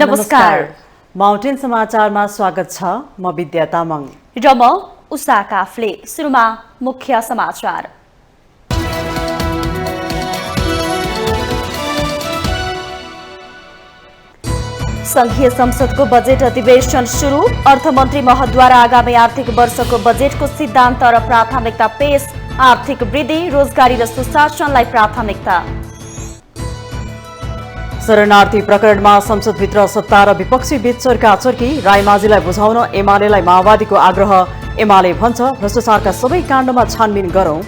नमस्कार। माउन्टेन समाचारमा स्वागत छ। म विद्या तामाङ र म उषा काफले। सुरुमा मुख्य समाचार। संघीय संसदको बजेट अधिवेशन सुरु। अर्थमन्त्री महतद्वारा आगामी आर्थिक वर्षको बजेटको सिद्धान्त र प्राथमिकता पेश। आर्थिक वृद्धि, रोजगारी र सुशासनलाई प्राथमिकता। शरणार्थी प्रकरणमा संसदभित्र सत्ता र विपक्षी बीच चर्काचर्की। रायमाझीलाई बुझाउन एमालेलाई माओवादीको आग्रह। एमाले भन्छ भ्रष्टाचारका सबै काण्डमा छानबिन गरौं।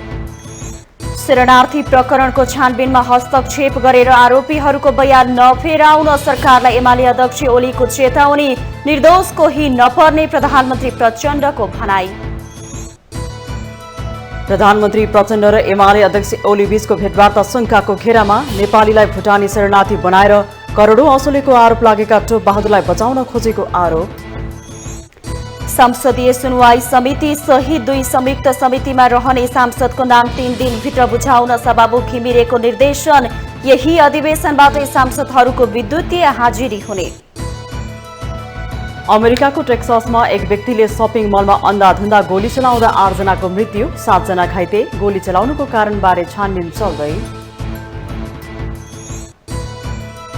शरणार्थी प्रकरणको छानबिनमा हस्तक्षेप गरेर आरोपीहरूको बयान नफेराउन सरकारलाई एमाले अध्यक्ष ओलीको चेतावनी। निर्दोष कोही नपर्ने प्रधानमन्त्री प्रचण्डको भनाई। प्रधानमन्त्री प्रचण्ड र एमाले अध्यक्ष ओली बीचको भेटवार्ता शंकाको घेरामा। नेपालीलाई भुटानी शरणार्थी बनाएर करोडौं असुलेको आरोप लागेका टोप बहादुरलाई बचाउन खोजेको आरोप। संसदीय सुनवाई समिति सहित 2 संयुक्त समितिमा रहने सांसदको नाम 3 दिनभित्र बुझाउन सभामुख घिमिरेको निर्देशन। यही अधिवेशनबाटै सांसदहरूको विद्युतीय हाजिरी हुने। अमेरिकाको टेक्सासमा एक व्यक्तिले शपिङ मलमा अन्धाधुन्दा गोली चलाउँदा 8 जनाको मृत्यु, 7 जना घाइते। गोली चलाउनुको कारणबारे छानबिन चल्दै।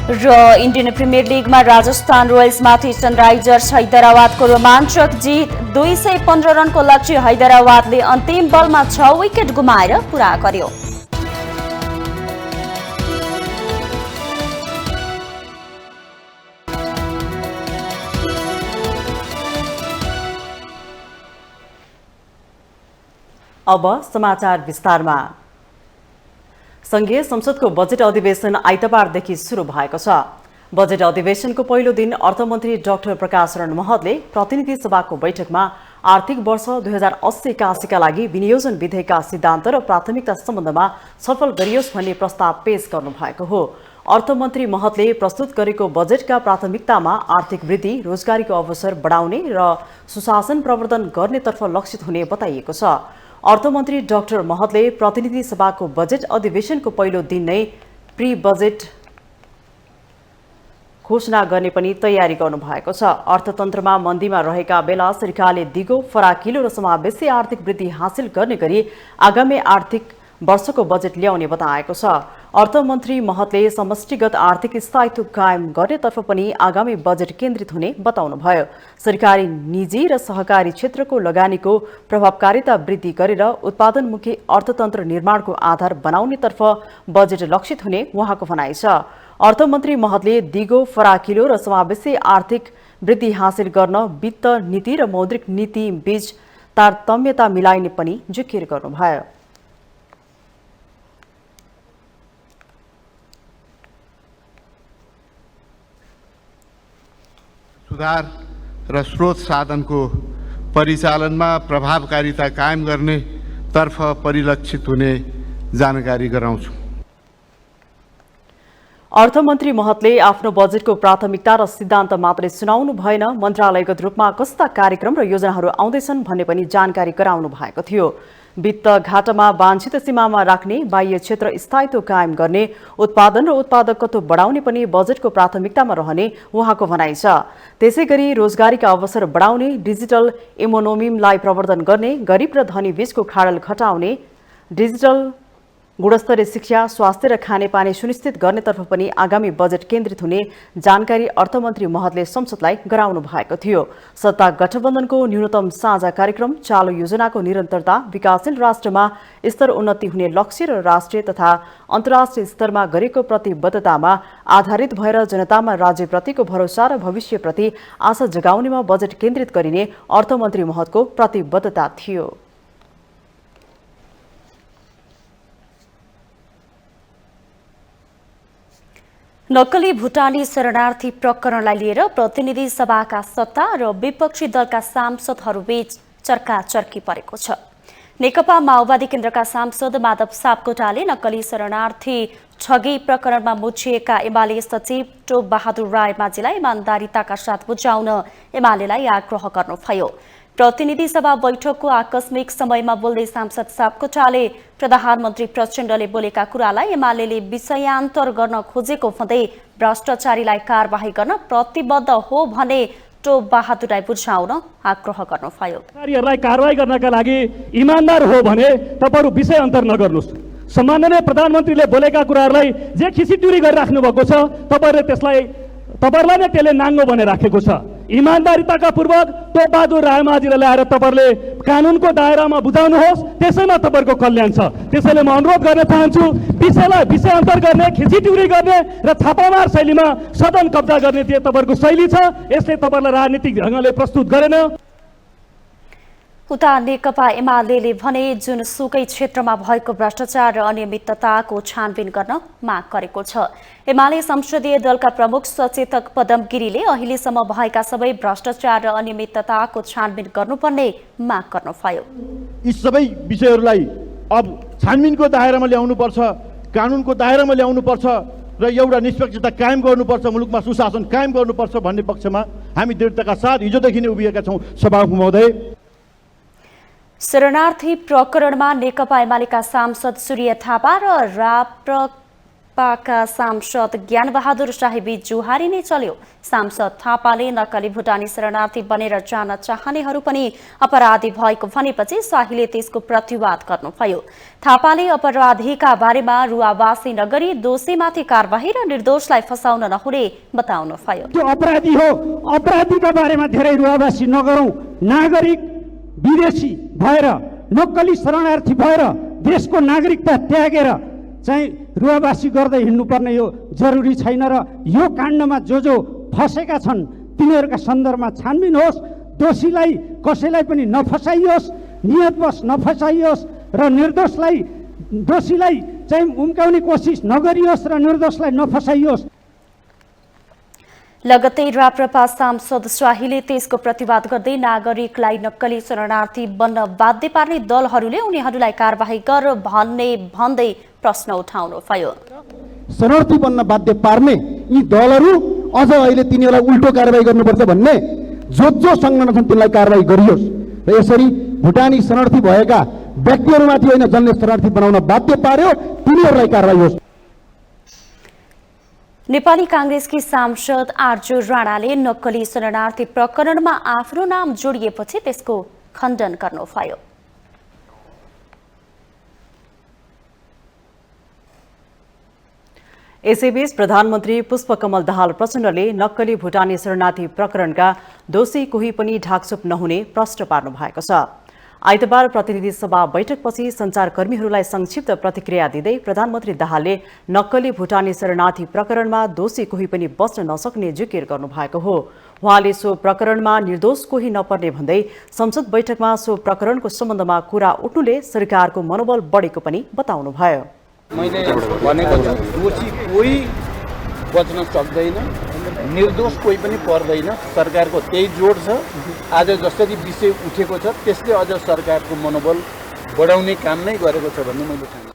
र इन्डियन प्रिमियर लिगमा राजस्थान रोयल्समाथि सनराइजर्स हैदराबादको रोमाञ्चक जित। 215 रनको लक्ष्य हैदराबादले अन्तिम बलमा 6 विकेट गुमाएर पूरा गर्यो। अब समाचार विस्तारमा। संघीय संसदको बजेट अधिवेशन आइतबारदेखि सुरु भएको छ। बजेट अधिवेशनको पहिलो दिन अर्थमन्त्री डाक्टर प्रकाश शरण महतले प्रतिनिधि सभाको बैठकमा आर्थिक वर्ष 2080-81का लागि विनियोजन विधेयकका सिद्धान्त र प्राथमिकता सम्बन्धमा छलफल गरियोस् भन्ने प्रस्ताव पेश गर्नुभएको हो। अर्थमन्त्री महतले प्रस्तुत गरेको बजेटका प्राथमिकतामा आर्थिक वृद्धि, रोजगारीको अवसर बढाउने र सुशासन प्रवर्धन गर्नेतर्फ लक्षित हुने बताइएको छ। अर्थमन्त्री डाक्टर महतले प्रतिनिधि सभाको बजेट अधिवेशनको पहिलो दिन नै प्री बजेट घोषणा गर्ने पनि तयारी गर्नुभएको छ। अर्थतन्त्रमा मन्दीमा रहेका बेला सरकारले दिगो, फराकिलो र समावेशी आर्थिक वृद्धि हासिल गर्ने गरी आगामी आर्थिक वर्षको बजेट ल्याउने बताएको छ। अर्थमन्त्री महतले समष्टिगत आर्थिक स्थायित्व कायम गर्नेतर्फ पनि आगामी बजेट केन्द्रित हुने बताउनुभयो। सरकारी, निजी र सहकारी क्षेत्रको लगानीको प्रभावकारिता वृद्धि गरेर उत्पादनमुखी अर्थतन्त्र निर्माणको आधार बनाउनेतर्फ बजेट लक्षित हुने उहाँको भनाइ छ। अर्थमन्त्री महतले दिगो, फराकिलो र समावेशी आर्थिक वृद्धि हासिल गर्न वित्त नीति र मौद्रिक नीति बीच तारतम्यता मिलाइने पनि जिकिर गर्नुभयो। सुधार र स्रोत साधनको परिचालनमा प्रभावकारिता कायम गर्ने तर्फ परिलक्षित हुने जानकारी गराउँछु। अर्थमन्त्री महतले आफ्नो बजेटको प्राथमिकता र सिद्धान्त मात्रै सुनाउनु भएन, मन्त्रालयगत रूपमा कस्ता कार्यक्रम र योजनाहरू आउँदैछन् भन्ने पनि जानकारी गराउनु भएको थियो। वित्त घाटामा वाञ्छित सीमामा राख्ने, बाह्य क्षेत्र स्थायित्व कायम गर्ने, उत्पादन र उत्पादकत्व बढाउने पनि बजेटको प्राथमिकतामा रहने उहाँको भनाइ छ। त्यसैगरी रोजगारीका अवसर बढाउने, डिजिटल इकोनोमीलाई प्रवर्धन गर्ने, गरिब र धनी बीचको खाडल घटाउने, डिजिटल गुणस्तरीय शिक्षा, स्वास्थ्य र खानेपानी सुनिश्चित गर्नेतर्फ पनि आगामी बजेट केन्द्रित हुने जानकारी अर्थमन्त्री महतले संसदलाई गराउनु भएको थियो। सत्ता गठबन्धनको न्यूनतम साझा कार्यक्रम, चालु योजनाको निरन्तरता, विकासशील राष्ट्रमा स्तर उन्नति हुने लक्ष्य र राष्ट्रिय तथा अन्तर्राष्ट्रिय स्तरमा गरेको प्रतिबद्धतामा आधारित भएर जनतामा राज्यप्रतिको भरोसा र भविष्यप्रति आशा जगाउनेमा बजेट केन्द्रित गरिने अर्थमन्त्री महतको प्रतिबद्धता थियो। नक्कली भुटानी शरणार्थी प्रकरणलाई लिएर प्रतिनिधि सभाका सत्ता र विपक्षी दलका सांसदहरूबीच चर्काचर्की परेको छ। नेकपा माओवादी केन्द्रका सांसद माधव सापकोटाले नक्कली शरणार्थी ठगी प्रकरणमा मुछिएका एमाले सचिव टोप बहादुर रायमाझीलाई इमानदारीताका साथ बुझाउन एमालेलाई आग्रह गर्नुभयो। प्रतिनिधि सभा बैठकको आकस्मिक समयमा बोल्दै सांसद सापकोटाले प्रधानमन्त्री प्रचण्डले बोलेका कुरालाई एमाले विषयान्तर गर्न खोजेको भन्दै भ्रष्टाचारीलाई कारबाही गर्न प्रतिबद्ध हो भने टोप बहादुरलाई बुझाउन आग्रह गर्नुभयो। अधिकारीहरूलाई कारबाही गर्नका लागि इमानदार हो भने तपाईहरु विषय अन्तर नगर्नुस्। सम्माननीय प्रधानमन्त्रीले बोलेका कुराहरूलाई जे खिसिटुरी गरिराख्नु भएको छ तपाईहरुलाई नै त्यसले नाङ्गो भनेर राखेको छ। इमानदारिताका पूर्वक टोप बहादुर रायमाझीलाई ल्याएर तपाईहरुले कानुनको दायरामा बुझाउनुहोस्, त्यसैमा तपाईहरुको कल्याण छ। त्यसैले म अनुरोध गर्न चाहन्छु, विषयलाई विषयान्तर गर्ने, खिचिटुरी गर्ने र थापामार शैलीमा सदन कब्जा गर्ने त्यो तपाईहरुको शैली छ। यसले तपाईहरुलाई राजनीतिक ढंगले प्रस्तुत गरेन। उता नेकपा एमाले भने जुनसुकै क्षेत्रमा भएको भ्रष्टाचार र अनियमितताको छानबिन गर्न माग गरेको छ। एमाले संसदीय दलका प्रमुख सचेतक पदम गिरीले अहिलेसम्म भएका सबै भ्रष्टाचार र अनियमितताको छानबिन गर्नुपर्ने माग गर्नुभयो। यी सबै विषयहरूलाई अब छानबिनको दायरामा ल्याउनुपर्छ, कानुनको दायरामा ल्याउनुपर्छ र एउटा निष्पक्षता कायम गर्नुपर्छ, मुलुकमा सुशासन कायम गर्नुपर्छ भन्ने पक्षमा हामी दृढताका साथ हिजोदेखि नै उभिएका छौँ। सभामुख महोदय, शरणार्थी प्रकरणमा नेकपा एमालेका सांसद सूर्य थापा र राप्रपाका सांसद ज्ञानबहादुर शाही जुहारी नै चल्यो। सांसद थापाले नक्कली भुटानी शरणार्थी बनेर जान चाहनेहरू पनि अपराधी भएको भनेपछि शाहीले त्यसको प्रतिवाद गर्नुभयो। थापाले अपराधीका बारेमा रुवावासी नगरी दोषीमाथि कारबाही र निर्दोषलाई फसाउन नहुने बताउनुभयो। त्यो अपराधी हो, अपराधीका बारेमा धेरै रुवावासी नगरौं। नागरिक विदेशी भएर, नक्कली शरणार्थी भएर देशको नागरिकता त्यागेर चाहिँ रुवावासी गर्दै हिँड्नुपर्ने यो जरुरी छैन र यो काण्डमा जो फसेका छन् तिनीहरूका सन्दर्भमा छानबिन होस्, दोषीलाई कसैलाई पनि नफसाइयोस्, नियतवश नफसाइयोस् र दोषीलाई चाहिँ उम्काउने कोसिस नगरियोस् र निर्दोषलाई नफसाइयोस्। लगत्तै राप्रपा सांसद शाहीले त्यसको प्रतिवाद गर्दै नागरिकलाई नक्कली शरणार्थी बन्न बाध्य पार्ने दलहरूले उनीहरूलाई कारबाही गर भन्दै प्रश्न उठाउनुभयो। शरणार्थी बन्न बाध्य पार्ने यी दलहरू अझ अहिले तिनीहरूलाई उल्टो कारबाही गर्नुपर्छ भन्ने जो संलग्न छन् तिनलाई कारबाही गरियोस् र यसरी भुटानी शरणार्थी भएका व्यक्तिहरूमाथि होइन जसले शरणार्थी बनाउन बाध्य पार्यो तिनीहरूलाई कारबाही होस्। नेपाली कांग्रेसकी सांसद आर्जु राणाले नक्कली शरणार्थी प्रकरणमा आफ्नो नाम जोडिएपछि त्यसको खण्डन गर्नुभयो। यसैबीच प्रधानमन्त्री पुष्पकमल दाहाल प्रचण्डले नक्कली भुटानी शरणार्थी प्रकरणका दोषी कोही पनि ढाकछोप नहुने प्रश्न पार्नु भएको छ। आइतबार प्रतिनिधि सभा बैठकपछि सञ्चारकर्मीहरूलाई संक्षिप्त प्रतिक्रिया दिँदै प्रधानमन्त्री दाहालले नक्कली भुटानी शरणार्थी प्रकरणमा दोषी कोही पनि बच्न नसक्ने जिकिर गर्नुभएको हो। उहाँले सो प्रकरणमा निर्दोष कोही नपर्ने भन्दै संसद बैठकमा सो प्रकरणको सम्बन्धमा कुरा उठ्नुले सरकारको मनोबल बढेको पनि बताउनुभयो। मैले भनेको छु, दोषी कोही बच्न सक्दैन, निर्दोष कोही पनि पर्दैन। सरकारको त्यही जोड छ। आज जसरी विषय उठेको छ त्यसले अझ सरकारको मनोबल बढाउने काम नै गरेको छ भन्ने मैले ठान्छु।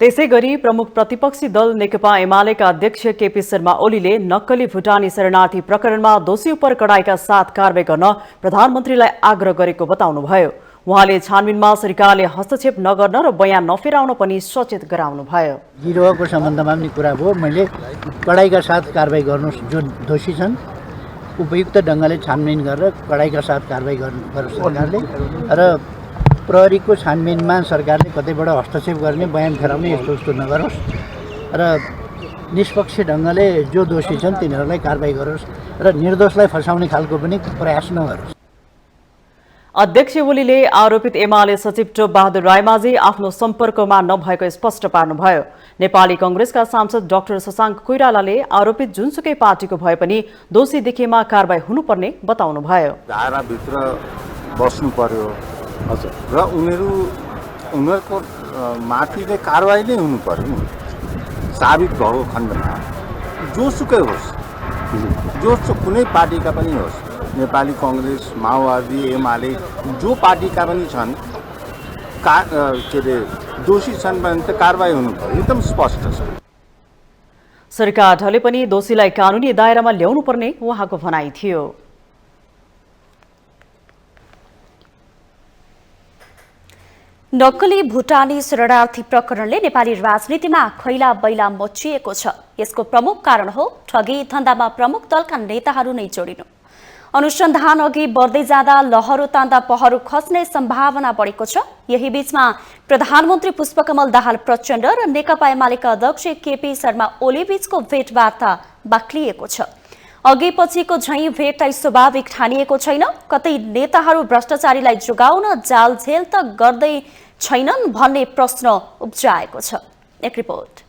त्यसैगरी प्रमुख प्रतिपक्षी दल नेकपा एमालेका अध्यक्ष केपी शर्मा ओलीले नक्कली भुटानी शरणार्थी प्रकरणमा दोषी उपर कडाइका साथ कारबाही गर्न प्रधानमन्त्रीलाई आग्रह गरेको बताउनुभयो। उहाँले छानबिनमा सरकारले हस्तक्षेप नगर्न र बयान नफेराउन पनि सचेत गराउनुभयो। गिरोहको सम्बन्धमा पनि कुरा भयो, मैले कडाइका साथ कारबाही गर्नुहोस्, जो दोषी छन् उपयुक्त ढङ्गले छानबिन गरेर कडाइका साथ कारबाही गर्नु सरकारले र प्रहरीको छानबिनमा सरकारले कतैबाट हस्तक्षेप गर्ने, बयान फेराउने यस्तो उस्तो नगरोस् र निष्पक्ष ढङ्गले जो दोषी छन् तिनीहरूलाई कारबाही गरोस् र निर्दोषलाई फसाउने खालको पनि प्रयास नगरोस्। अध्यक्ष ओलीले आरोपित एमाले सचिव टोप बहादुर रायमाझी आफ्नो सम्पर्कमा नभएको स्पष्ट पार्नुभयो। नेपाली कांग्रेसका सांसद डाक्टर शशाङ्क कोइरालाले आरोपित जुनसुकै पार्टीको भए पनि दोषी देखिएमा कारबाही हुनुपर्ने बताउनुभयो। धाराभित्र बस्नु पर्यो र उनीहरूको माथि चाहिँ कारबाही नै हुनु पर्यो। साबित भएको खण्डमा जोसुकै होस्, कुनै पार्टीका पनि होस्, नेपाली कांग्रेस, माओवादी, एमाले जो पार्टीका पनि छन् के अरे दोषी छन् भने त कारबाही हुनु पर्यो, एकदम स्पष्ट छ। सरकार ढले पनि दोषीलाई कानुनी दायरामा ल्याउनु पर्ने उहाँको भनाइ थियो। नक्कली भुटानी शरणार्थी प्रकरणले नेपाली राजनीतिमा खैला बैला मचिएको छ। यसको प्रमुख कारण हो ठगी धन्दामा प्रमुख दलका नेताहरू नै जोडिनु। अनुसन्धान अघि बढ्दै जाँदा लहरो तान्दा पहरो खस्ने सम्भावना बढेको छ। यही बीचमा प्रधानमन्त्री पुष्पकमल दाहाल प्रचण्ड र नेकपा एमालेका अध्यक्ष केपी शर्मा ओली बीचको भेटवार्ता बाक्लिएको छ। अघि पछिको झैं भेटलाई स्वाभाविक ठानिएको छैन। कतै नेताहरू भ्रष्टाचारीलाई जोगाउन जालझेल त गर्दै छैनन् भन्ने प्रश्न उब्जाएको छ। एक रिपोर्ट।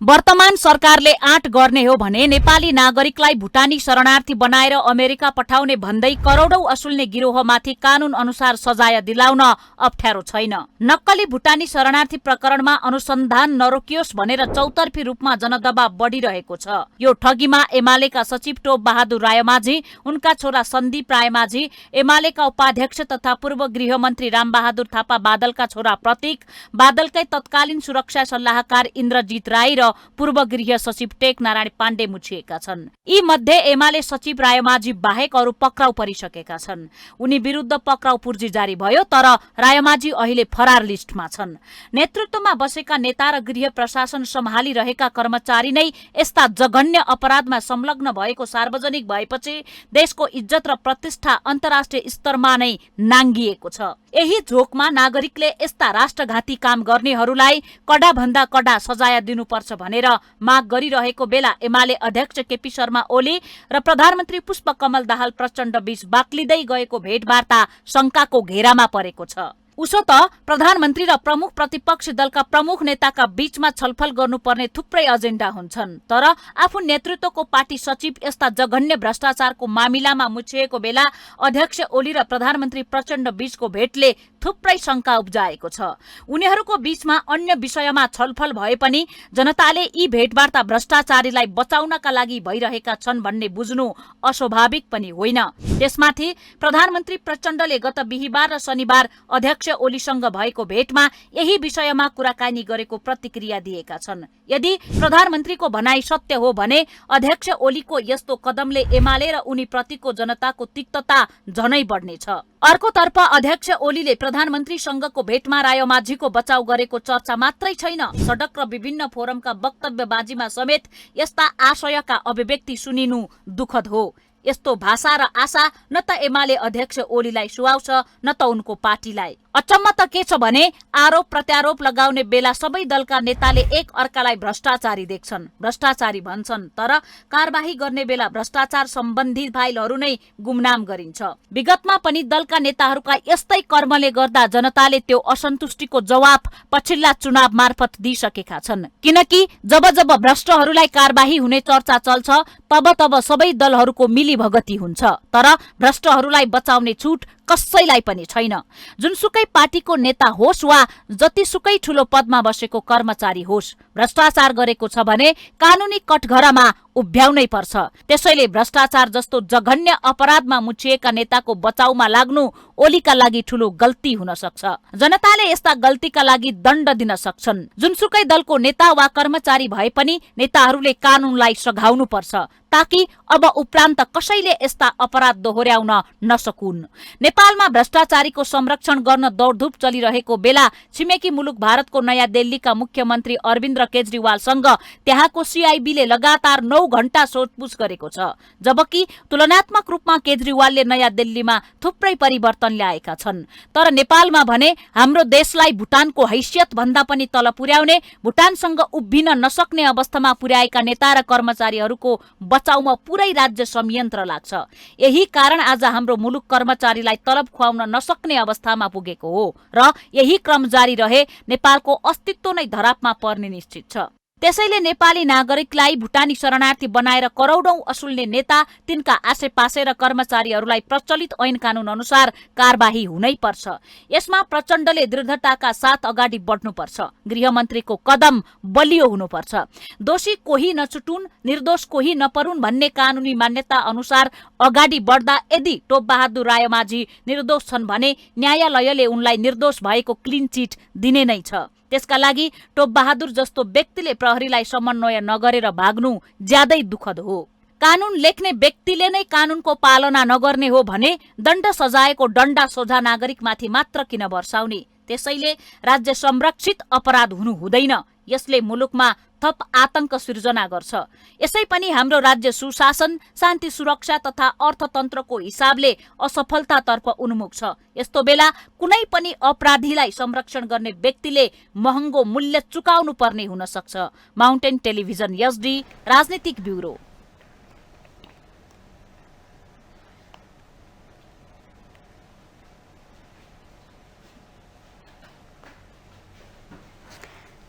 वर्तमान सरकारले आँट गर्ने हो भने नेपाली नागरिकलाई भुटानी शरणार्थी बनाएर अमेरिका पठाउने भन्दै करोडौं असुल्ने गिरोहमाथि कानून अनुसार सजाय दिलाउन अप्ठ्यारो छैन। नक्कली भुटानी शरणार्थी प्रकरणमा अनुसन्धान नरोकियोस् भनेर चौतर्फी रूपमा जनदबाव बढिरहेको छ। यो ठगीमा एमालेका सचिव टोप बहादुर रायमाझी, उनका छोरा सन्दीप रायमाझी, एमालेका उपाध्यक्ष तथा पूर्व गृहमन्त्री रामबहादुर थापा बादलका छोरा प्रतीक, बादलकै तत्कालीन सुरक्षा सल्लाहकार इन्द्रजित राई र पूर्व गृह सचिव टेक नारायण पाण्डे मुछिएका छन्। यी मध्ये एमाले सचिव रायमाझी बाहेक अरू पक्राउ परिसकेका छन्। उनी विरुद्ध पक्राउ पूर्जी जारी भयो, तर रायमाझी अहिले फरार लिस्टमा छन्। नेतृत्वमा बसेका नेता र गृह प्रशासन सम्हालिरहेका कर्मचारी नै यस्ता जघन्य अपराधमा संलग्न भएको सार्वजनिक भएपछि देशको इज्जत र प्रतिष्ठा अन्तर्राष्ट्रिय स्तरमा नै नाङ्गिएको छ। यही झोकमा नागरिकले यस्ता राष्ट्रघाती काम गर्नेहरूलाई कडा भन्दा कडा सजाय दिनुपर्छ भनेर माग गरिरहेको बेला एमाले अध्यक्ष केपी शर्मा ओली र प्रधानमन्त्री पुष्पकमल दाहाल प्रचण्ड बीच बाक्लिँदै गएको भेटवार्ता शंकाको घेरामा परेको छ। उसो त प्रधानमन्त्री र प्रमुख प्रतिपक्षी दलका प्रमुख नेताका बीचमा छलफल गर्नुपर्ने थुप्रै एजेन्डा हुन्छन्, तर आफू नेतृत्वको पार्टी सचिव यस्ता जघन्य भ्रष्टाचारको मामिलामा मुछिएको बेला अध्यक्ष ओली र प्रधानमन्त्री प्रचण्ड बीचको भेटले थुप्रै शंका उब्जाएको छ। उनीहरूको बीचमा अन्य विषयमा छलफल भए पनि जनताले यी भेटवार्ता भ्रष्टाचारीलाई बचाउनका लागि भइरहेका छन् भन्ने बुझ्नु अस्वाभाविक पनि होइन। त्यसमाथि प्रधानमन्त्री प्रचण्डले गत बिहीबार र शनिबार अध्यक्ष ओलीसँग भएको भेटमा यही विषयमा कुराकानी गरेको प्रतिक्रिया दिएका छन्। यदि प्रधानमन्त्रीको भनाइ सत्य हो भने अध्यक्ष ओलीको यस्तो कदमले एमाले र उनी प्रतिको जनताको तिक्तता झनै बढ्नेछ। अर्कोतर्फ अध्यक्ष ओलीले प्रधानमन्त्रीसँगको भेटमा रायमाझीको बचाउ गरेको चर्चा मात्रै छैन, सडक र विभिन्न फोरमका वक्तव्यबाजीमा समेत यस्ता आशयका अभिव्यक्ति सुनिनु दुःखद हो। यस्तो भाषा र आशा न त एमाले अध्यक्ष ओलीलाई सुहाउँछ न त उनको पार्टीलाई। अचम्म त के छ भने आरोप प्रत्यारोप लगाउने बेला सबै दलका नेताले एक अर्कालाई भ्रष्टाचारी देख्छन्, भ्रष्टाचारी भन्छन्, तर कारबाही गर्ने बेला भ्रष्टाचार सम्बन्धी फाइलहरू नै गुमनाम गरिन्छ। विगतमा पनि दलका नेताहरूका यस्तै कर्मले गर्दा जनताले त्यो असन्तुष्टिको जवाब पछिल्ला चुनाव मार्फत दिइसकेका छन्। किनकि जब जब भ्रष्टहरूलाई कारबाही हुने चर्चा चल्छ तब सबै दलहरूको मिलीभगती हुन्छ, तर भ्रष्टहरूलाई बचाउने छुट कसैलाई पनि छैन। जुनसुकै पार्टीको नेता होस् वा जतिसुकै ठूलो पदमा बसेको कर्मचारी होस्, भ्रष्टाचार गरेको छ भने कानूनी कठघरामा उभ्याउनै पर्छ। त्यसैले भ्रष्टाचार जस्तो जघन्य अपराधमा मुछिएका नेताको बचाउमा लाग्नु ओलीका लागि ठूलो गल्ती हुन सक्छ। जनताले यस्ता गल्तीका लागि दण्ड दिन सक्छन्। जुनसुकै दलको नेता वा कर्मचारी भए पनि नेताहरूले कानूनलाई सघाउनु पर्छ, ताकि अब उपरान्त कसैले यस्ता अपराध दोहोर्याउन नसकुन्। नेपालमा भ्रष्टाचारीको संरक्षण गर्न दौडधुप चलिरहेको बेला छिमेकी मुलुक भारतको नयाँ दिल्लीका मुख्यमन्त्री अरविन्द केजरीवालसँग त्यहाँको सीआईबीले लगातार 9 घण्टा सोधपुछ गरेको छ, जबकि तुलनात्मक रूपमा केजरीवालले नयाँ दिल्लीमा थुप्रै परिवर्तन ल्याएका छन्। तर नेपालमा भने हाम्रो देशलाई भुटानको हैसियत भन्दा पनि तल पुर्याउने, भुटानसँग उभिन नसक्ने अवस्थामा पुर्याएका नेता र कर्मचारीहरूको बचाउमा पुरै राज्य संयन्त्र लाग्छ। यही कारण आज हाम्रो मुलुक कर्मचारीलाई तलब खुवाउन नसक्ने अवस्थामा पुगेको हो र यही क्रम जारी रहे नेपालको अस्तित्व नै धरापमा पर्ने निश्चित छ। त्यसैले नेपाली नागरिकलाई भुटानी शरणार्थी बनाएर करोडौं असुल्ने नेता, तिनका आसेपासे र कर्मचारीहरूलाई प्रचलित ऐन कानून अनुसार कारबाही हुनै पर्छ। यसमा प्रचण्डले दृढताका साथ अगाडि बढ्नुपर्छ। गृहमन्त्रीको कदम बलियो हुनुपर्छ। दोषी कोही नछुटुन्, निर्दोष कोही नपरुन् भन्ने कानूनी मान्यता अनुसार अगाडि बढ्दा यदि टोप बहादुर रायमाझी निर्दोष छन् भने न्यायालयले उनलाई निर्दोष भएको क्लिन चिट दिने नै छ। त्यसका लागि टोपबहादुर जस्तो व्यक्तिले प्रहरीलाई समन्वय नगरेर भाग्नु ज्यादै दुःखद हो। कानून लेख्ने व्यक्तिले नै कानूनको पालना नगर्ने हो भने दण्ड सजायको डण्डा सोझा नागरिकमाथि मात्र किन वर्षाउने? त्यसैले राज्य संरक्षित अपराध हुनु हुँदैन। यसले मुलुकमा थप आतंक सिर्जना गर्छ। यसै पनि हाम्रो राज्य सुशासन, शान्ति सुरक्षा तथा अर्थतन्त्रको हिसाबले असफलतातर्फ उन्मुख छ। यस्तो बेला कुनै पनि अपराधीलाई संरक्षण गर्ने व्यक्तिले महँगो मूल्य चुकाउनु पर्ने हुन सक्छ। माउन्टेन टेलिभिजन एसडी राजनीतिक ब्युरो।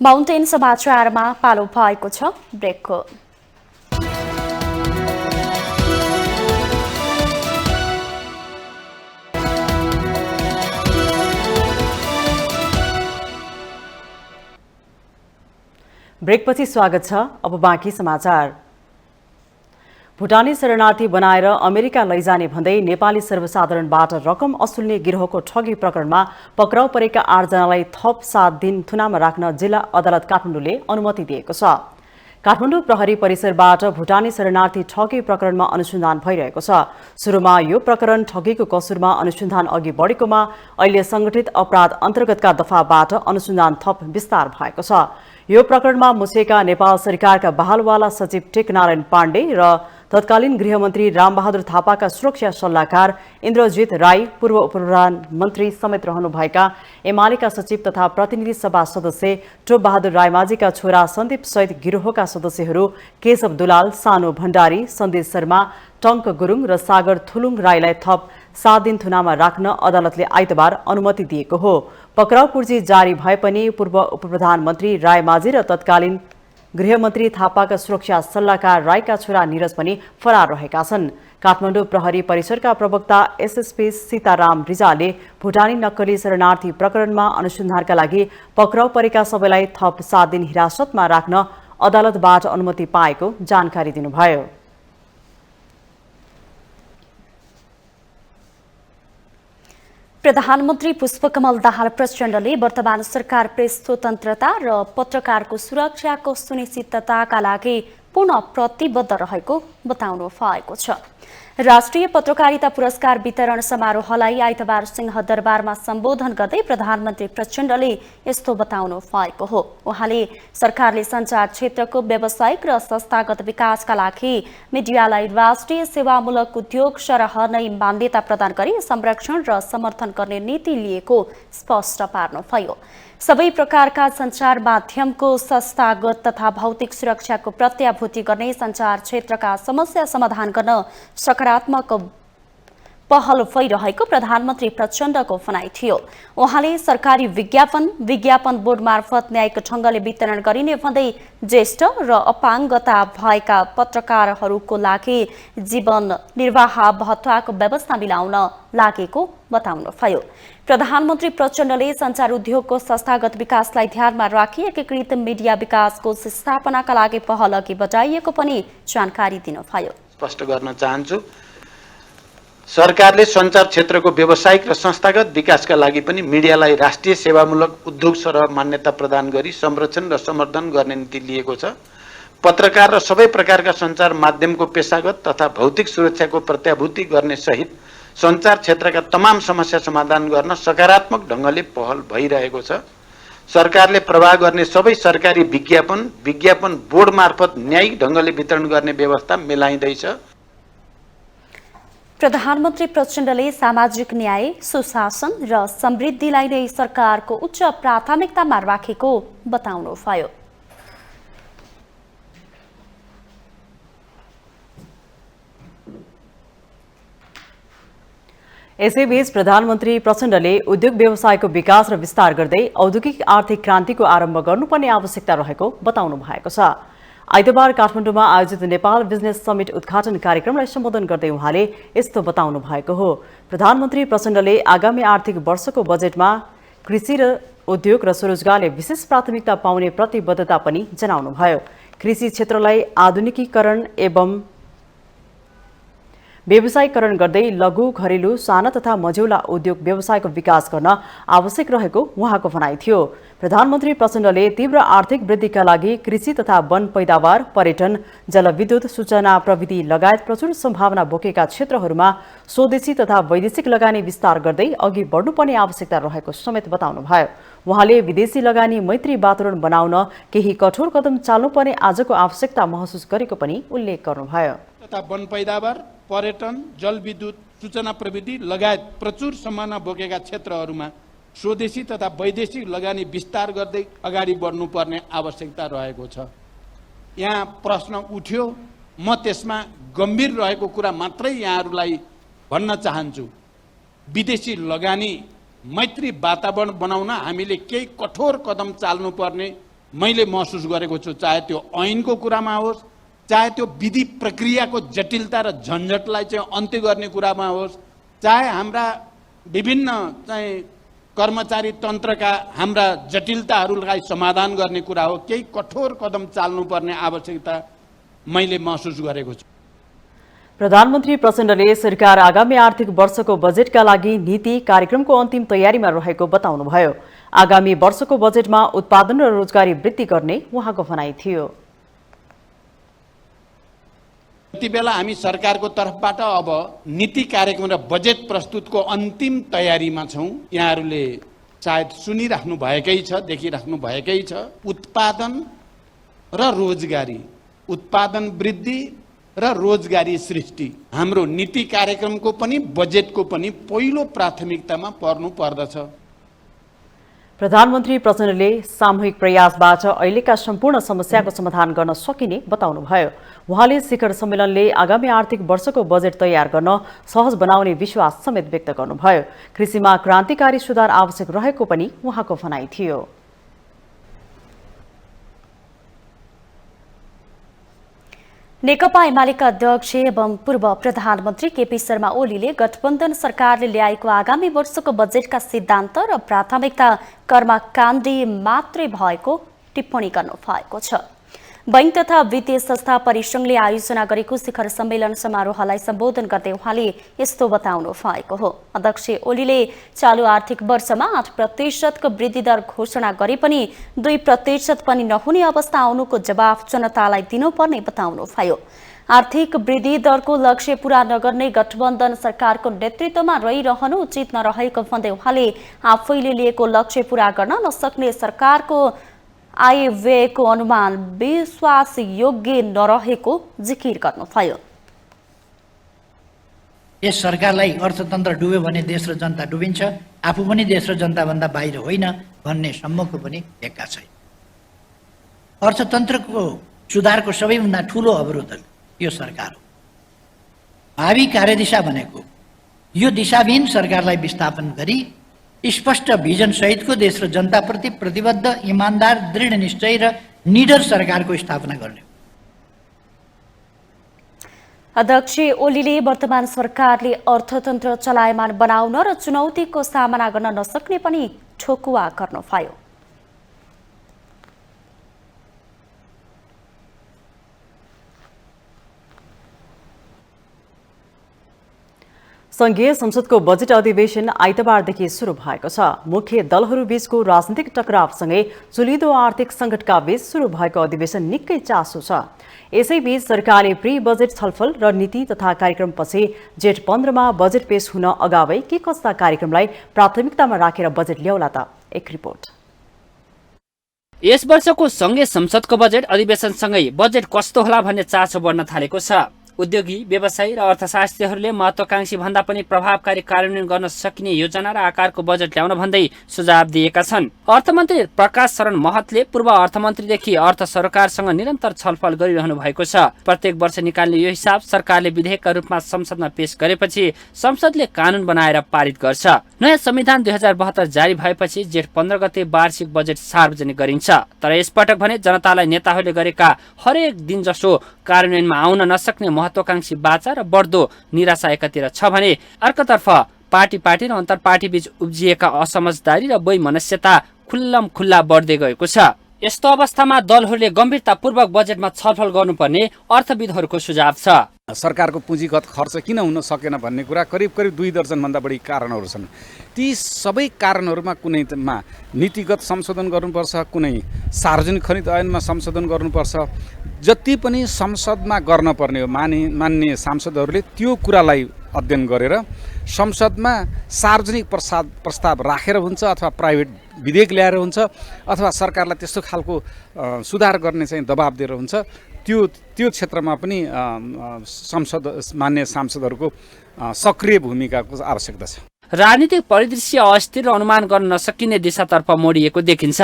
माउन्टेन समाचारमा पालो भएको छ ब्रेकको। ब्रेकपछि स्वागत छ। अब बाँकी समाचार। भुटानी शरणार्थी बनाएर अमेरिका लैजाने भन्दै नेपाली सर्वसाधारणबाट रकम असुल्ने गिरोहको ठगी प्रकरणमा पक्राउ परेका 8 जनालाई थप 7 दिन थुनामा राख्न जिल्ला अदालत काठमाडौँले अनुमति दिएको छ। काठमाडौँ प्रहरी परिसरबाट भुटानी शरणार्थी ठगी प्रकरणमा अनुसन्धान भइरहेको छ। सुरुमा यो प्रकरण ठगीको कसुरमा अनुसन्धान अघि बढेकोमा अहिले संगठित अपराध अन्तर्गतका दफाबाट अनुसन्धान थप विस्तार भएको छ। यो प्रकरणमा मुछेका नेपाल सरकारका बहालवाला सचिव टेकनारायण पाण्डे र तत्कालीन गृहमन्त्री रामबहादुर थापाका सुरक्षा सल्लाहकार इन्द्रजित राई, पूर्व उपप्रधानमन्त्री समेत रहनुभएका एमालेका सचिव तथा प्रतिनिधि सभा सदस्य टोपबहादुर रायमाझीका छोरा सन्दीप सहित गिरोहका सदस्यहरू केशव दुलाल, सानो भण्डारी, सन्देश शर्मा, टङ्क गुरुङ र सागर थुलुङ राईलाई थप 7 दिन थुनामा राख्न अदालतले आइतबार अनुमति दिएको हो। पक्राउ पूर्जी जारी भए पनि पूर्व उपप्रधानमन्त्री रायमाझी र तत्कालीन गृहमन्त्री थापाका सुरक्षा सल्लाहकार राईका छोरा निरज पनि फरार रहेका छन्। काठमाडौँ प्रहरी परिसरका प्रवक्ता एसएसपी सीताराम रिजालले भुटानी नक्कली शरणार्थी प्रकरणमा अनुसन्धानका लागि पक्राउ परेका सबैलाई थप 7 दिन हिरासतमा राख्न अदालतबाट अनुमति पाएको जानकारी दिनुभयो। प्रधानमन्त्री पुष्पकमल दाहाल प्रचण्डले वर्तमान सरकार प्रेस स्वतन्त्रता र पत्रकारको सुरक्षाको सुनिश्चितताका लागि पूर्ण प्रतिबद्ध रहेको बताउनु भएको छ। राष्ट्रिय पत्रकारिता पुरस्कार वितरण समारोहलाई आइतबार सिंहदरबारमा सम्बोधन गर्दै प्रधानमन्त्री प्रचण्डले यस्तो बताउनु भएको हो। उहाँले सरकारले सञ्चार क्षेत्रको व्यावसायिक र संस्थागत विकासका लागि मिडियालाई राष्ट्रिय सेवामूलक उद्योग सरह नै मान्यता प्रदान गरी संरक्षण र समर्थन गर्ने नीति लिएको स्पष्ट पार्नुभयो। सबै प्रकारका सञ्चार माध्यमको संस्थागत तथा भौतिक सुरक्षाको प्रत्याभूति गर्ने सञ्चार क्षेत्रका समस्या समाधान गर्न सकारात्मक पहल भइरहेको प्रधानमन्त्री प्रचण्डको भनाइ थियो। उहाँले सरकारी विज्ञापन बोर्ड मार्फत न्यायिक ढङ्गले वितरण गरिने भन्दै ज्येष्ठ र अपाङ्गता भएका पत्रकारहरूको लागि जीवन निर्वाह भत्ताको व्यवस्था मिलाउन लागेको बताउनुभयो। प्रधानमन्त्री प्रचण्डले सञ्चार उद्योगको संस्थागत विकासलाई ध्यानमा राखी एकीकृत मिडिया विकासको स्थापनाका लागि पहल अघि बढाइएको पनि जानकारी दिनुभयो। स्पष्ट गर्न चाहन्छु, सरकारले सञ्चार क्षेत्रको व्यावसायिक र संस्थागत विकासका लागि पनि मिडियालाई राष्ट्रिय सेवामूलक उद्योग सरह मान्यता प्रदान गरी संरक्षण र समर्थन गर्ने नीति लिएको छ। पत्रकार र सबै प्रकारका सञ्चार माध्यमको पेशागत तथा भौतिक सुरक्षाको प्रत्याभूति गर्ने सहित सञ्चार क्षेत्रका तमाम समस्या समाधान गर्न सकारात्मक ढङ्गले पहल भइरहेको छ। सरकारले प्रवाह गर्ने सबै सरकारी विज्ञापन बोर्ड मार्फत न्यायिक ढङ्गले वितरण गर्ने व्यवस्था मिलाइँदैछ। प्रधानमन्त्री प्रचण्डले सामाजिक न्याय, सुशासन र समृद्धिलाई नै सरकारको उच्च प्राथमिकतामा राखेको बताउनुभयो। यसैबीच प्रधानमन्त्री प्रचण्डले उद्योग व्यवसायको विकास र विस्तार गर्दै औद्योगिक आर्थिक क्रान्तिको आरम्भ गर्नुपर्ने आवश्यकता रहेको बताउनु भएको छ। आइतबार काठमाडौँमा आयोजित नेपाल बिजनेस समिट उद्घाटन कार्यक्रमलाई सम्बोधन गर्दै उहाँले यस्तो बताउनु भएको हो। प्रधानमन्त्री प्रचण्डले आगामी आर्थिक वर्षको बजेटमा कृषि र उद्योग र स्वरोजगारले विशेष प्राथमिकता पाउने प्रतिबद्धता पनि जनाउनुभयो। कृषि क्षेत्रलाई आधुनिकीकरण एवं व्यवसायीकरण गर्दै लघु, घरेलु, साना तथा मझौला उद्योग व्यवसायको विकास गर्न आवश्यक रहेको उहाँको भनाइ थियो। प्रधानमन्त्री प्रचण्डले तीव्र आर्थिक वृद्धिका लागि कृषि तथा वन पैदावार, पर्यटन, जलविद्युत, सूचना प्रविधि लगायत प्रचुर सम्भावना बोकेका क्षेत्रहरूमा स्वदेशी तथा वैदेशिक लगानी विस्तार गर्दै अघि बढ्नुपर्ने आवश्यकता रहेको समेत बताउनुभयो। उहाँले विदेशी लगानी मैत्री वातावरण बनाउन केही कठोर कदम चाल्नुपर्ने आजको आवश्यकता महसुस गरेको पनि उल्लेख गर्नुभयो। तथा वन पैदावार, पर्यटन, जलविद्युत, सूचना प्रविधि लगायत प्रचुर सम्भावना बोकेका क्षेत्रहरूमा स्वदेशी तथा वैदेशिक लगानी विस्तार गर्दै अगाडि बढ्नुपर्ने आवश्यकता रहेको छ। यहाँ प्रश्न उठ्यो, म त्यसमा गम्भीर रहेको कुरा मात्रै यहाँहरूलाई भन्न चाहन्छु। विदेशी लगानी मैत्री वातावरण बनाउन हामीले केही कठोर कदम चाल्नुपर्ने मैले महसुस गरेको छु। चाहे त्यो ऐनको कुरामा होस्, चाहे त्यो विधि प्रक्रियाको जटिलता र झन्झटलाई चाहिँ अन्त्य गर्ने कुरामा होस्, चाहे हाम्रा विभिन्न चाहिँ कर्मचारी तन्त्रका हाम्रा जटिलताहरूलाई समाधान गर्ने कुरा हो, केही कठोर कदम चाल्नुपर्ने आवश्यकता मैले महसुस गरेको छु। प्रधानमन्त्री प्रचण्डले सरकार आगामी आर्थिक वर्षको बजेटका लागि नीति कार्यक्रमको अन्तिम तयारीमा रहेको बताउनुभयो। आगामी वर्षको बजेटमा उत्पादन र रोजगारी वृद्धि गर्ने उहाँको भनाइ थियो। यति बेला हामी सरकारको तर्फबाट अब नीति कार्यक्रम र बजेट प्रस्तुतको अन्तिम तयारीमा छौँ। यहाँहरूले सायद सुनिराख्नु भएकै छ, देखिराख्नु भएकै छ। उत्पादन र रोजगारी, उत्पादन वृद्धि र रोजगारी सृष्टि हाम्रो नीति कार्यक्रमको पनि बजेटको पनि पहिलो प्राथमिकतामा पर्नु पर्दछ। प्रधानमन्त्री प्रचण्डले सामूहिक प्रयासबाट अहिलेका सम्पूर्ण समस्याको समाधान गर्न सकिने बताउनुभयो। उहाँले शिखर सम्मेलनले आगामी आर्थिक वर्षको बजेट तयार गर्न सहज बनाउने विश्वास समेत व्यक्त गर्नुभयो। कृषिमा क्रान्तिकारी सुधार आवश्यक रहेको पनि उहाँको भनाइ थियो। नेकपा एमालेका अध्यक्ष एवं पूर्व प्रधानमन्त्री केपी शर्मा ओलीले गठबन्धन सरकारले ल्याएको आगामी वर्षको बजेटका सिद्धान्त र प्राथमिकता कर्मकाण्डी मात्रै भएको टिप्पणी गर्नु भएको छ। बैंक तथा वित्तीय संस्था परिसंघले आयोजना गरेको शिखर सम्मेलन समारोहलाई सम्बोधन गर्दै उहाँले यस्तो बताउनु भएको हो। अध्यक्ष ओलीले चालू आर्थिक वर्षमा 8% वृद्धि दर घोषणा गरे पनि 2% पनि नहुने अवस्था आउनुको जवाफ जनतालाई दिनुपर्ने बताउनुभयो। आर्थिक वृद्धि दरको लक्ष्य पूरा नगर्ने गठबन्धन सरकारको नेतृत्वमा रहिरहनु उचित नरहेको भन्दै उहाँले आफैले लिएको लक्ष्य पूरा गर्न नसक्ने सरकारको आय व्ययको अनुमान विश्वास योग्य नरहेको जिकिर गर्नुभयो। यस सरकारलाई अर्थतन्त्र डुब्यो भने देश र जनता डुबिन्छ, आफू पनि देश र जनताभन्दा बाहिर होइन भन्ने सम्मको पनि एक्का छैन। अर्थतन्त्रको सुधारको सबैभन्दा ठुलो अवरोधक यो सरकार हो। भावी कार्यदिशा भनेको यो दिशाविहीन सरकारलाई विस्थापन गरी स्पष्ट भिजन सहितको देश र जनताप्रति प्रतिबद्ध, इमान्दार, दृढ निश्चय र निडर सरकारको स्थापना गर्ने। अध्यक्ष ओलीले वर्तमान सरकारले अर्थतन्त्र चलायमान बनाउन र चुनौतीको सामना गर्न नसक्ने पनि ठोकुवा गर्नुभयो। संघीय संसदको बजेट अधिवेशन आइतबारदेखि सुरु भएको छ। मुख्य दलहरूबीचको राजनीतिक टकरावसँगै चुलिदो आर्थिक सङ्कटका बीच सुरु भएको अधिवेशन निकै चासो छ। यसैबीच सरकारले प्री बजेट छलफल र नीति तथा कार्यक्रमपछि जेठ 15मा बजेट पेश हुन अगावै के कस्ता कार्यक्रमलाई प्राथमिकतामा राखेर बजेट ल्याउला त? एक रिपोर्ट। यस वर्षको संघीय संसदको बजेट अधिवेशनसँगै बजेट कस्तो होला भन्ने चासो बढ्न थालेको छ। उद्योगी, व्यवसायी र अर्थशास्त्रीहरूले महत्वाकांक्षी भन्दा पनि प्रभावकारी कार्यान्वयन गर्न सकिने योजना र आकारको बजेट ल्याउन भन्दै सुझाव दिएका छन्। अर्थमन्त्री प्रकाश शरण महतले पूर्व अर्थमन्त्रीदेखि अर्थ सरकारसँग निरन्तर छलफल गरिरहनु भएको छ। प्रत्येक वर्ष निकाल्ने यो हिसाब सरकारले विधेयकका रूपमा संसदमा पेश गरेपछि संसदले कानून बनाएर पारित गर्छ। नयाँ संविधान 2072 जारी भएपछि जेठ 15 गते वार्षिक बजेट सार्वजनिक गरिन्छ। तर यसपटक भने जनतालाई नेताहरूले गरेका हरेक दिन जसो कार्यान्वयनमा आउन नसक्ने महत्वाकांक्षी बाचा र बढ्दो निराशा एकातिर छ भने अर्कोतर्फ पार्टी र अन्तर पार्टी बीच उब्जिएका असमझदारी र वैमनस्यता खुल्लम खुल्ला बढ्दै गएको छ। यस्तो अवस्थामा दलहरूले गम्भीरतापूर्वक बजेटमा छलफल गर्नुपर्ने अर्थविदहरूको सुझाव छ। सरकारको पुँजीगत खर्च किन हुन सकेन भन्ने कुरा करिब 2 दर्जनभन्दा बढी कारणहरू छन्। ती सबै कारणहरूमा कुनैमा नीतिगत संशोधन गर्नुपर्छ, कुनै सार्वजनिक खरिद ऐनमा संशोधन गर्नुपर्छ। जति पनि संसदमा गर्न पर्ने हो मान्य सांसदहरूले त्यो कुरालाई अध्ययन गरेर संसदमा सार्वजनिक प्रस्ताव राखेर हुन्छ अथवा प्राइभेट विधेयक ल्याएर हुन्छ अथवा सरकारलाई त्यस्तो खालको सुधार गर्ने चाहिँ दबाब दिएर हुन्छ। त्यो क्षेत्रमा पनि मान्य सांसदहरूको सक्रिय भूमिकाको आवश्यकता छ। राजनीतिक परिदृश्य अस्थिर र अनुमान गर्न नसकिने दिशातर्फ मोडिएको देखिन्छ।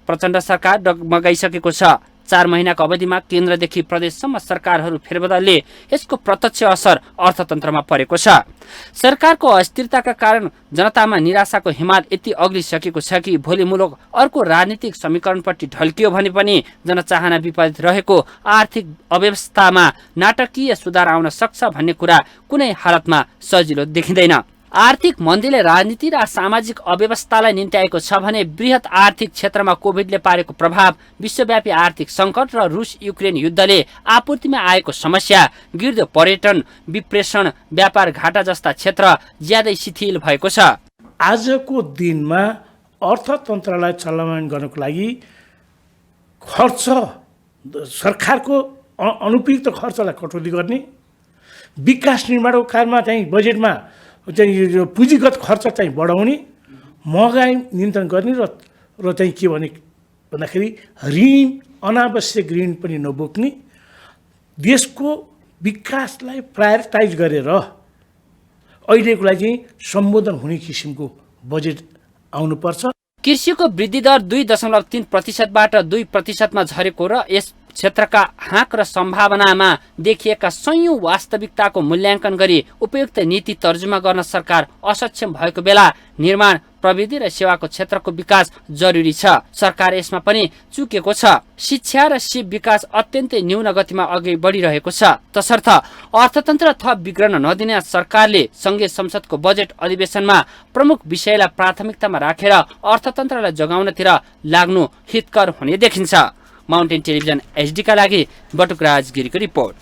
प्रचण्ड सरकार डगमगाइसकेको छ। 4 महिनाको अवधिमा केन्द्रदेखि प्रदेशसम्म सरकारहरू फेरबदलले यसको प्रत्यक्ष असर अर्थतन्त्रमा परेको छ। सरकारको अस्थिरताका कारण जनतामा निराशाको हिमाल यति अग्लिसकेको छ कि भोलि मुलुक अर्को राजनीतिक समीकरणपट्टि ढल्कियो भने पनि जनचाहना विपरीत रहेको आर्थिक अव्यवस्थामा नाटकीय सुधार आउन सक्छ भन्ने कुरा कुनै हालतमा सजिलो देखिँदैन। आर्थिक मन्दीले राजनीति र सामाजिक अव्यवस्थालाई निम्त्याएको छ भने बृहत आर्थिक क्षेत्रमा कोभिडले पारेको प्रभाव, विश्वव्यापी आर्थिक सङ्कट र रुस युक्रेन युद्धले आपूर्तिमा आएको समस्या, गिर्दो पर्यटन, विप्रेषण, व्यापार घाटा जस्ता क्षेत्र ज्यादै शिथिल भएको छ। आजको दिनमा अर्थतन्त्रलाई चलायमान गर्नको लागि खर्च, सरकारको अनुपयुक्त खर्चलाई कटौती गर्ने, विकास निर्माणको कार्यमा चाहिँ बजेटमा चाहिँ पुँजीगत खर्च चाहिँ बढाउने, महँगाई नियन्त्रण गर्ने र चाहिँ के भन्दाखेरि ऋण, अनावश्यक ऋण पनि नबोक्ने, देशको विकासलाई प्रायोरिटाइज गरेर अहिलेको लागि चाहिँ सम्बोधन हुने किसिमको बजेट आउनुपर्छ। कृषिको वृद्धि दर 2.3%बाट 2%मा झरेको र यस क्षेत्रका हाँक र सम्भावनामा देखिएका संयौं वास्तविकताको मूल्याङ्कन गरी उपयुक्त नीति तर्जुमा गर्न सरकार असक्षम भएको बेला निर्माण, प्रविधि र सेवाको क्षेत्रको विकास जरुरी छ। सरकार यसमा पनि चुकेको छ। शिक्षा र शिव विकास अत्यन्तै न्यून गतिमा अघि बढिरहेको छ। तसर्थ अर्थतन्त्र थप बिग्रन नदिने सरकारले संघीय संसदको बजेट अधिवेशनमा प्रमुख विषयलाई प्राथमिकतामा राखेर अर्थतन्त्रलाई जगाउनतिर लाग्नु हितकर हुने देखिन्छ। माउन्टेन टेलिभिजन HD का लागि बटुकराज गिरीको रिपोर्ट।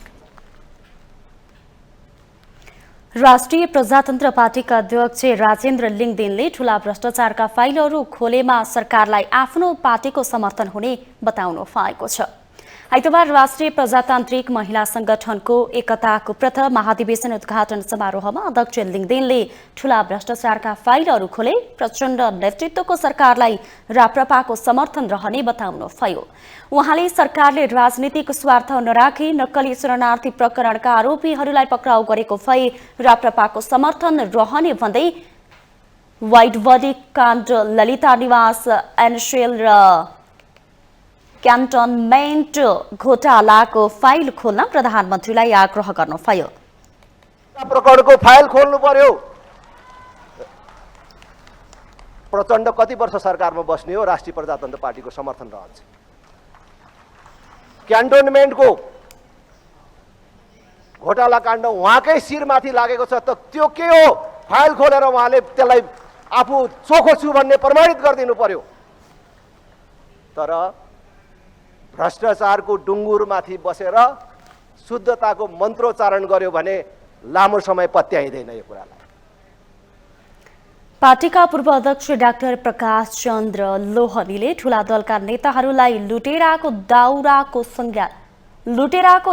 राष्ट्रिय प्रजातन्त्र पार्टीका अध्यक्ष राजेन्द्र लिङदेनले ठूला भ्रष्टाचारका फाइलहरू खोलेमा सरकारलाई आफ्नो पार्टीको समर्थन हुने बताउनु भएको छ। आइतबार राष्ट्रिय प्रजातान्त्रिक महिला संगठनको एकताको प्रथम महाधिवेशन उद्घाटन समारोहमा अध्यक्ष लिङदेनले ठूला भ्रष्टाचारका फाइलहरू खोले प्रचण्ड नेतृत्वको सरकारलाई राप्रपाको समर्थन रहने बताउनुभयो। उहाँले सरकारले राजनीतिक स्वार्थ नराखी नक्कली शरणार्थी प्रकरणका आरोपीहरूलाई पक्राउ गरेको भए राप्रपाको समर्थन रहने भन्दै व्हाइट बडी काण्ड, ललिता निवास, एनसेल र क्यान्टनमेन्ट घोटालाको फाइल खोल्न प्रधानमन्त्रीलाई आग्रह गर्नुभयो। प्रकरणको फाइल खोल्नु पर्यो। प्रचण्ड कति वर्ष सरकारमा बस्ने हो, राष्ट्रिय प्रजातन्त्र पार्टीको समर्थन रहन्छ। क्यान्टोनमेन्टको घोटाला काण्ड उहाँकै शिरमाथि लागेको छ त त्यो के हो? फाइल खोलेर उहाँले त्यसलाई आफू चोखो छु भन्ने प्रमाणित गरिदिनु पर्यो। तर भ्रष्टाचारको डुङ्गुरमाथि बसेर शुद्धताको मन्त्रोच्चारण गर्यो भने लामो समय पत्याइँदैन यो कुरालाई। पार्टीका पूर्व अध्यक्ष डाक्टर प्रकाश चन्द्र लोहनीले ठूला दलका नेताहरूलाई लुटेराको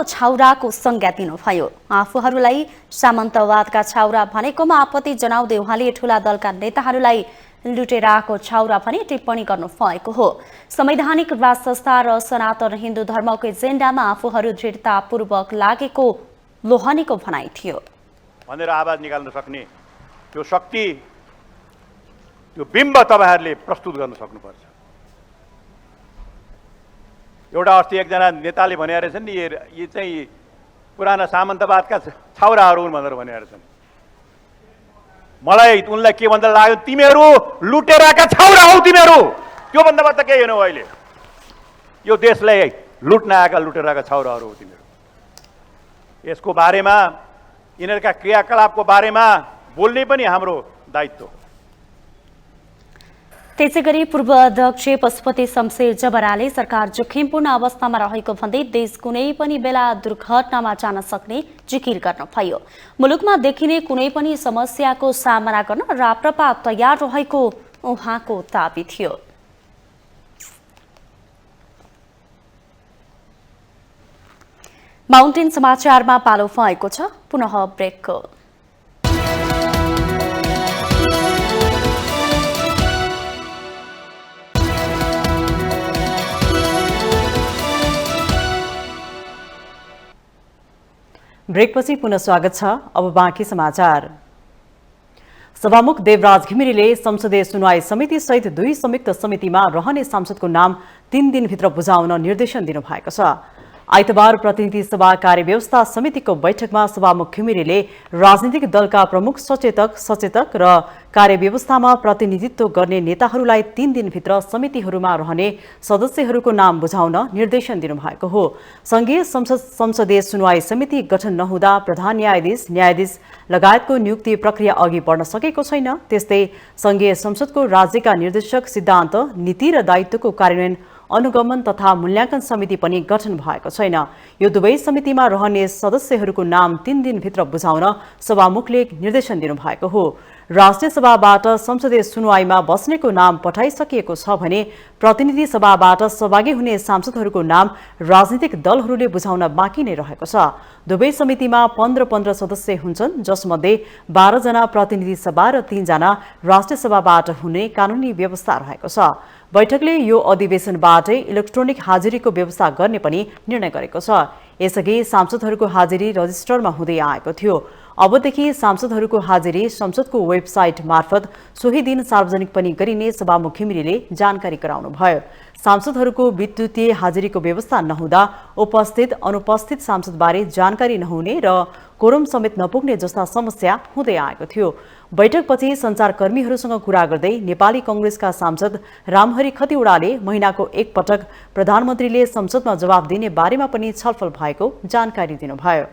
छाउराको संज्ञा दिनुभयो। आफूहरूलाई सामन्तवादका छाउरा भनेकोमा आपत्ति जनाउँदै उहाँले ठूला दलका नेताहरूलाई लुटेराको छाउरा भनी टिप्पणी गर्नुभएको हो। संवैधानिक राज संस्था र सनातन हिन्दू धर्मको एजेन्डामा आफूहरू दृढतापूर्वक लागेको लोहनीको भनाइ थियो। भनेर आवाज निकाल्न सक्ने त्यो शक्ति, त्यो बिम्ब तपाईहरूले प्रस्तुत गर्न सक्नुपर्छ। एउटा अस्ति एकजना नेताले भने रहेछन् नि, यी चाहिँ पुराना सामन्तवादका छाउराहरू हुन् भनेर भने रहेछन्। मलाई उनलाई के भन्दा लाग्यो, तिमीहरू लुटेराका छाउरा हौ तिमीहरू। त्यो भन्दा त केही होइन। अहिले यो देशलाई लुट्न आएका लुटेराका छाउराहरू हौ तिमीहरू। यसको बारेमा, यिनीहरूका क्रियाकलापको बारेमा बोल्ने पनि हाम्रो दायित्व हो। त्यसैगरी पूर्व अध्यक्ष पशुपति शमशेर जबराले सरकार जोखिमपूर्ण अवस्थामा रहेको भन्दै देश कुनै पनि बेला दुर्घटनामा जान सक्ने जिकिर गर्नुभयो। मुलुकमा देखिने कुनै पनि समस्याको सामना गर्न राप्रपा तयार रहेको उहाँको दाबी थियो। माउन्टेन समाचारमा पालो भएको छ पुनः ब्रेकको। ब्रेकपछि पुनः स्वागत छ। अब बाँकी समाचार। सभामुख देवराज घिमिरेले संसदीय सुनवाई समिति सहित 2 संयुक्त समितिमा रहने सांसदको नाम 3 दिनभित्र बुझाउन निर्देशन दिनुभएको छ। आइतबार प्रतिनिधि सभा कार्यव्यवस्था समितिको बैठकमा सभामुख घिमिरेले राजनीतिक दलका प्रमुख सचेतक र कार्यव्यवस्थामा प्रतिनिधित्व गर्ने नेताहरूलाई 3 दिनभित्र समितिहरूमा रहने सदस्यहरूको नाम बुझाउन निर्देशन दिनुभएको हो। संघीय संसदीय सुनवाई समिति गठन नहुँदा प्रधान न्यायाधीश लगायतको नियुक्ति प्रक्रिया अघि बढ्न सकेको छैन। त्यस्तै संघीय संसदको राज्यका निर्देशक सिद्धान्त, नीति र दायित्वको कार्यान्वयन अनुगमन तथा मूल्याङ्कन समिति पनि गठन भएको छैन। यो दुवै समितिमा रहने सदस्यहरूको नाम 3 दिनभित्र बुझाउन सभामुखले निर्देशन दिनुभएको हो। राष्ट्रिय सभाबाट संसदीय सुनवाईमा बस्नेको नाम पठाइसकिएको छ भने प्रतिनिधि सभाबाट सहभागी हुने सांसदहरूको नाम राजनीतिक दलहरूले बुझाउन बाँकी नै रहेको छ। दुवै समितिमा 15 सदस्य हुन्छन्, जसमध्ये 12 जना प्रतिनिधि सभा र 3 जना राष्ट्रिय सभाबाट हुने कानूनी व्यवस्था रहेको छ। बैठकले यो अधिवेशनबाटै इलेक्ट्रोनिक हाजिरीको व्यवस्था गर्ने पनि निर्णय गरेको छ। यसअघि सांसदहरूको हाजिरी रजिस्टरमा हुँदै आएको थियो। अबदेखि सांसदहरूको हाजिरी संसदको वेबसाइट मार्फत सोही दिन सार्वजनिक पनि गरिने सभामुख घिमिरेले जानकारी गराउनुभयो। सांसदहरूको विद्युतीय हाजिरीको व्यवस्था नहुँदा उपस्थित अनुपस्थित सांसदबारे जानकारी नहुने र कोरम समेत नपुग्ने जस्ता समस्या हुँदै आएको थियो। बैठकपछि सञ्चारकर्मीहरूसँग कुरा गर्दै नेपाली कांग्रेसका सांसद रामहरि खतिवड़ाले महिनाको एक पटक प्रधानमन्त्रीले संसदमा जवाफ दिने बारेमा पनि छलफल भएको जानकारी दिनुभयो।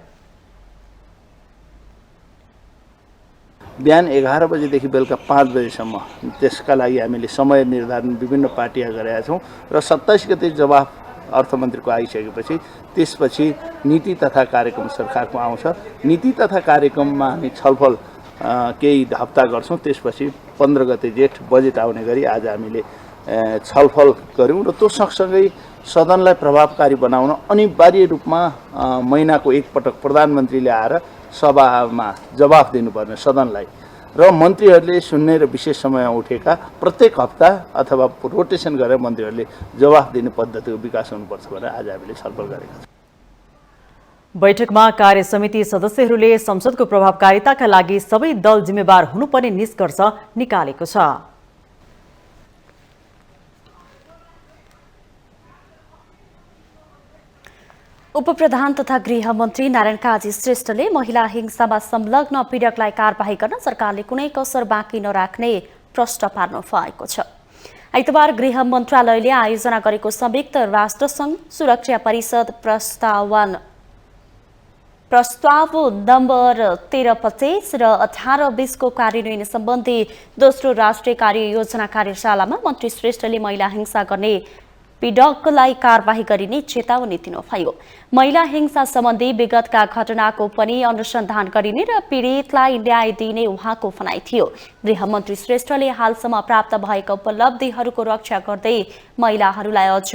बिहान 11 बजेदेखि बेलुका 5 बजेसम्म त्यसका लागि हामीले समय निर्धारण विभिन्न पार्टीमा गरेका छौँ र 27 गते जवाफ अर्थमन्त्रीको आइसकेपछि त्यसपछि नीति तथा कार्यक्रम सरकारको आउँछ। नीति तथा कार्यक्रममा हामी छलफल केही हप्ता गर्छौँ। त्यसपछि 15 गते जेठ बजेट आउने गरी आज हामीले छलफल गऱ्यौँ र त्यो सँगसँगै सदनलाई प्रभावकारी बनाउन अनिवार्य रूपमा महिनाको एक पटक प्रधानमन्त्रीले आएर सभामा जवाफ दिनुपर्ने सदनलाई र मन्त्रीहरूले सुन्ने र विशेष समयमा उठेका प्रत्येक हप्ता अथवा रोटेसन गरेर मन्त्रीहरूले जवाफ दिने पद्धतिको विकास हुनुपर्छ भनेर आज हामीले छलफल गरेका छौँ। बैठकमा कार्य समिति सदस्यहरूले संसदको प्रभावकारिताका लागि सबै दल जिम्मेवार हुनुपर्ने निष्कर्ष निकालेको छ। उपप्रधान तथा गृहमन्त्री नारायण काजी श्रेष्ठले महिला हिंसामा संलग्न पीडकलाई कारबाही गर्न सरकारले कुनै कसर बाँकी नराख्ने प्रश्न पार्नु भएको छ। आइतबार गृह मन्त्रालयले आयोजना गरेको संयुक्त राष्ट्रसङ्घ सुरक्षा परिषद प्रस्ताव नम्बर 1325 र 1820 को कार्यान्वयन सम्बन्धी दोस्रो राष्ट्रिय कार्ययोजना कार्यशालामा मन्त्री श्रेष्ठले महिला हिंसा गर्ने पीडकलाई कारबाही गरिने चेतावनी दिनुभयो। महिला हिंसा सम्बन्धी विगतका घटनाको पनि अनुसन्धान गरिने र पीडितलाई न्याय दिने उहाँको भनाइ थियो। गृहमन्त्री श्रेष्ठले हालसम्म प्राप्त भएका उपलब्धिहरूको रक्षा गर्दै महिलाहरूलाई अझ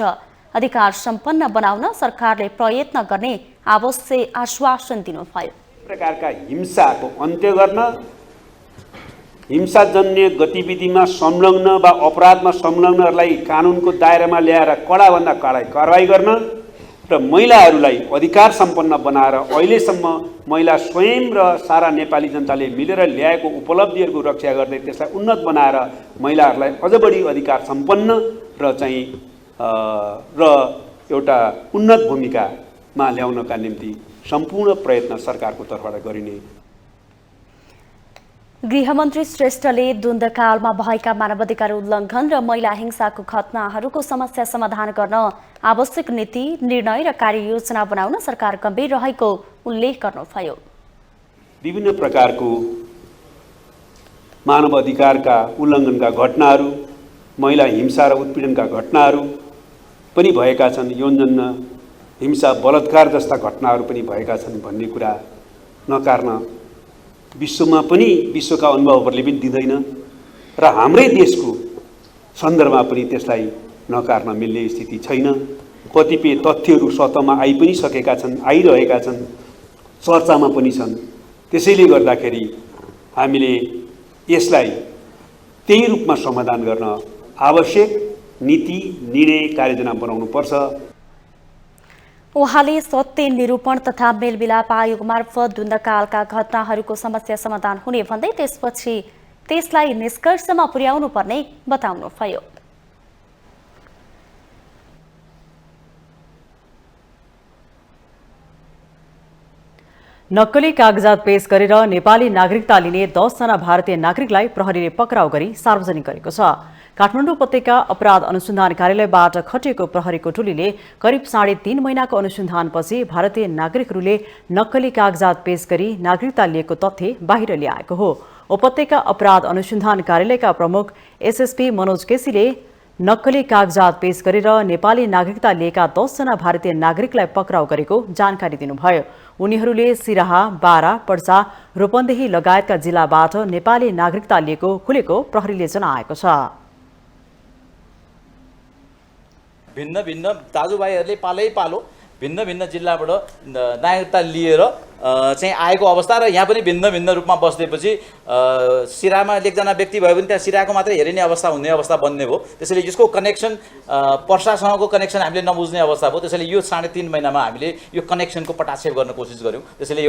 अधिकार सम्पन्न बनाउन सरकारले प्रयत्न गर्ने आवश्यक आश्वासन दिनुभयो। प्रकारका हिंसाको अन्त्य गर्न, हिंसाजन्य गतिविधिमा संलग्न वा अपराधमा संलग्नहरूलाई कानुनको दायरामा ल्याएर कडाभन्दा कडा कारबाही गर्न र महिलाहरूलाई अधिकार सम्पन्न बनाएर अहिलेसम्म महिला स्वयं र सारा नेपाली जनताले मिलेर ल्याएको उपलब्धिहरूको रक्षा गर्दै त्यसलाई उन्नत बनाएर महिलाहरूलाई अझ बढी अधिकार सम्पन्न र चाहिँ र एउटा उन्नत भूमिकामा ल्याउनका निम्ति सम्पूर्ण प्रयत्न सरकारको तर्फबाट गरिने। गृहमन्त्री श्रेष्ठले द्वन्द्वकालमा भएका मानवाधिकार उल्लङ्घन र महिला हिंसाको घटनाहरूको समस्या समाधान गर्न आवश्यक नीति, निर्णय र कार्ययोजना बनाउन सरकार गम्भीर रहेको उल्लेख गर्नुभयो। विभिन्न प्रकारको मानवाधिकारका उल्लङ्घनका घटनाहरू महिला हिंसा र उत्पीडनका घटनाहरू पनि भएका छन्, यौन हिंसा बलात्कार जस्ता घटनाहरू पनि भएका छन् भन्ने कुरा नकार्न विश्वमा पनि विश्वका अनुभवहरूले पनि दिँदैन र हाम्रै देशको सन्दर्भमा पनि त्यसलाई नकार्न मिल्ने स्थिति छैन। कतिपय तथ्यहरू सतहमा आइ पनि सकेका छन्, आइरहेका छन्, चर्चामा पनि छन्। त्यसैले गर्दाखेरि हामीले यसलाई त्यही रूपमा समाधान गर्न आवश्यक नीति निर्णय कार्ययोजना बनाउनुपर्छ। उहाँले सत्य निरूपण तथा मेलमिलाप आयोग मार्फत द्वन्द्वकालका घटनाहरूको समस्या समाधान हुने भन्दै त्यसपछि त्यसलाई निष्कर्षमा पुर्याउनु पर्ने बताउनुभयो। नक्कली कागजात पेश गरेर नेपाली नागरिकता लिने 10 जना भारतीय नागरिकलाई प्रहरीले पक्राउ गरी सार्वजनिक गरेको छ। काठमाडौँ उपत्यका अपराध अनुसन्धान कार्यालयबाट खटिएको प्रहरीको टोलीले करिब 3.5 महिनाको अनुसन्धानपछि भारतीय नागरिकहरूले नक्कली कागजात पेश गरी नागरिकता लिएको तथ्य बाहिर ल्याएको हो। उपत्यका अपराध अनुसन्धान कार्यालयका प्रमुख एसएसपी मनोज केसीले नक्कली कागजात पेश गरेर नेपाली नागरिकता लिएका 10 जना भारतीय नागरिकलाई पक्राउ गरेको जानकारी दिनुभयो। उनीहरूले सिराहा, बारा, पर्सा, रूपन्देही लगायतका जिल्लाबाट नेपाली नागरिकता लिएको खुलेको प्रहरीले जनाएको छ। भिन्न भिन्न दाजुभाइहरूले पालो भिन्न भिन्न जिल्लाबाट नागरिकता लिएर चाहिँ आएको अवस्था र यहाँ पनि भिन्न भिन्न रूपमा बस्दैपछि सिरामा एकजना व्यक्ति भयो भने त्यहाँ सिराको मात्रै हेरिने अवस्था हुने अवस्था बन्ने भयो। त्यसैले यसको कनेक्सन पर्सासँगको कनेक्सन हामीले नबुझ्ने अवस्था भयो। त्यसैले यो 3.5 महिनामा हामीले यो कनेक्सनको पटाक्षेप गर्न कोसिस गऱ्यौँ। त्यसैले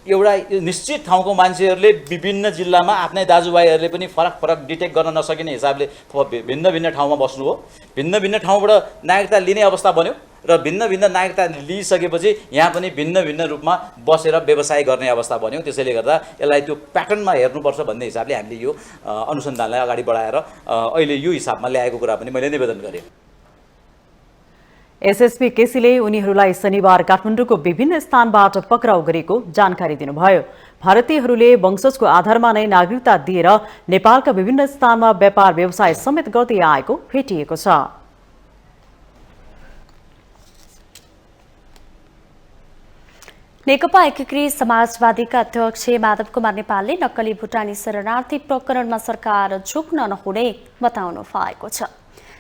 एउटा निश्चित ठाउँको मान्छेहरूले विभिन्न जिल्लामा आफ्नै दाजुभाइहरूले पनि फरक डिटेक्ट गर्न नसकिने हिसाबले भिन्न भिन्न ठाउँमा बस्नुभयो। भिन्न भिन्न ठाउँबाट नागरिकता लिने अवस्था बन्यो र भिन्न भिन्न नागरिकता लिइसकेपछि यहाँ पनि भिन्न भिन्न रूपमा बसेर व्यवसाय गर्ने अवस्था बन्यो। त्यसैले गर्दा यसलाई त्यो प्याटर्नमा हेर्नुपर्छ भन्ने हिसाबले हामीले यो अनुसन्धानलाई अगाडि बढाएर अहिले यो हिसाबमा ल्याएको कुरा पनि मैले निवेदन गरेँ। एसएसपी केसीले उनीहरूलाई शनिबार काठमाडौँको विभिन्न स्थानबाट पक्राउ गरेको जानकारी दिनुभयो। भारतीयहरूले वंशजको आधारमा नै नागरिकता दिएर नेपालका विभिन्न स्थानमा व्यापार व्यवसाय समेत गर्दै आएको भेटिएको छ। नेकपा एकीकृत समाजवादीका अध्यक्ष माधव कुमार नेपालले नक्कली भुटानी शरणार्थी प्रकरणमा सरकार झुक्न नहुने बताउनु भएको छ।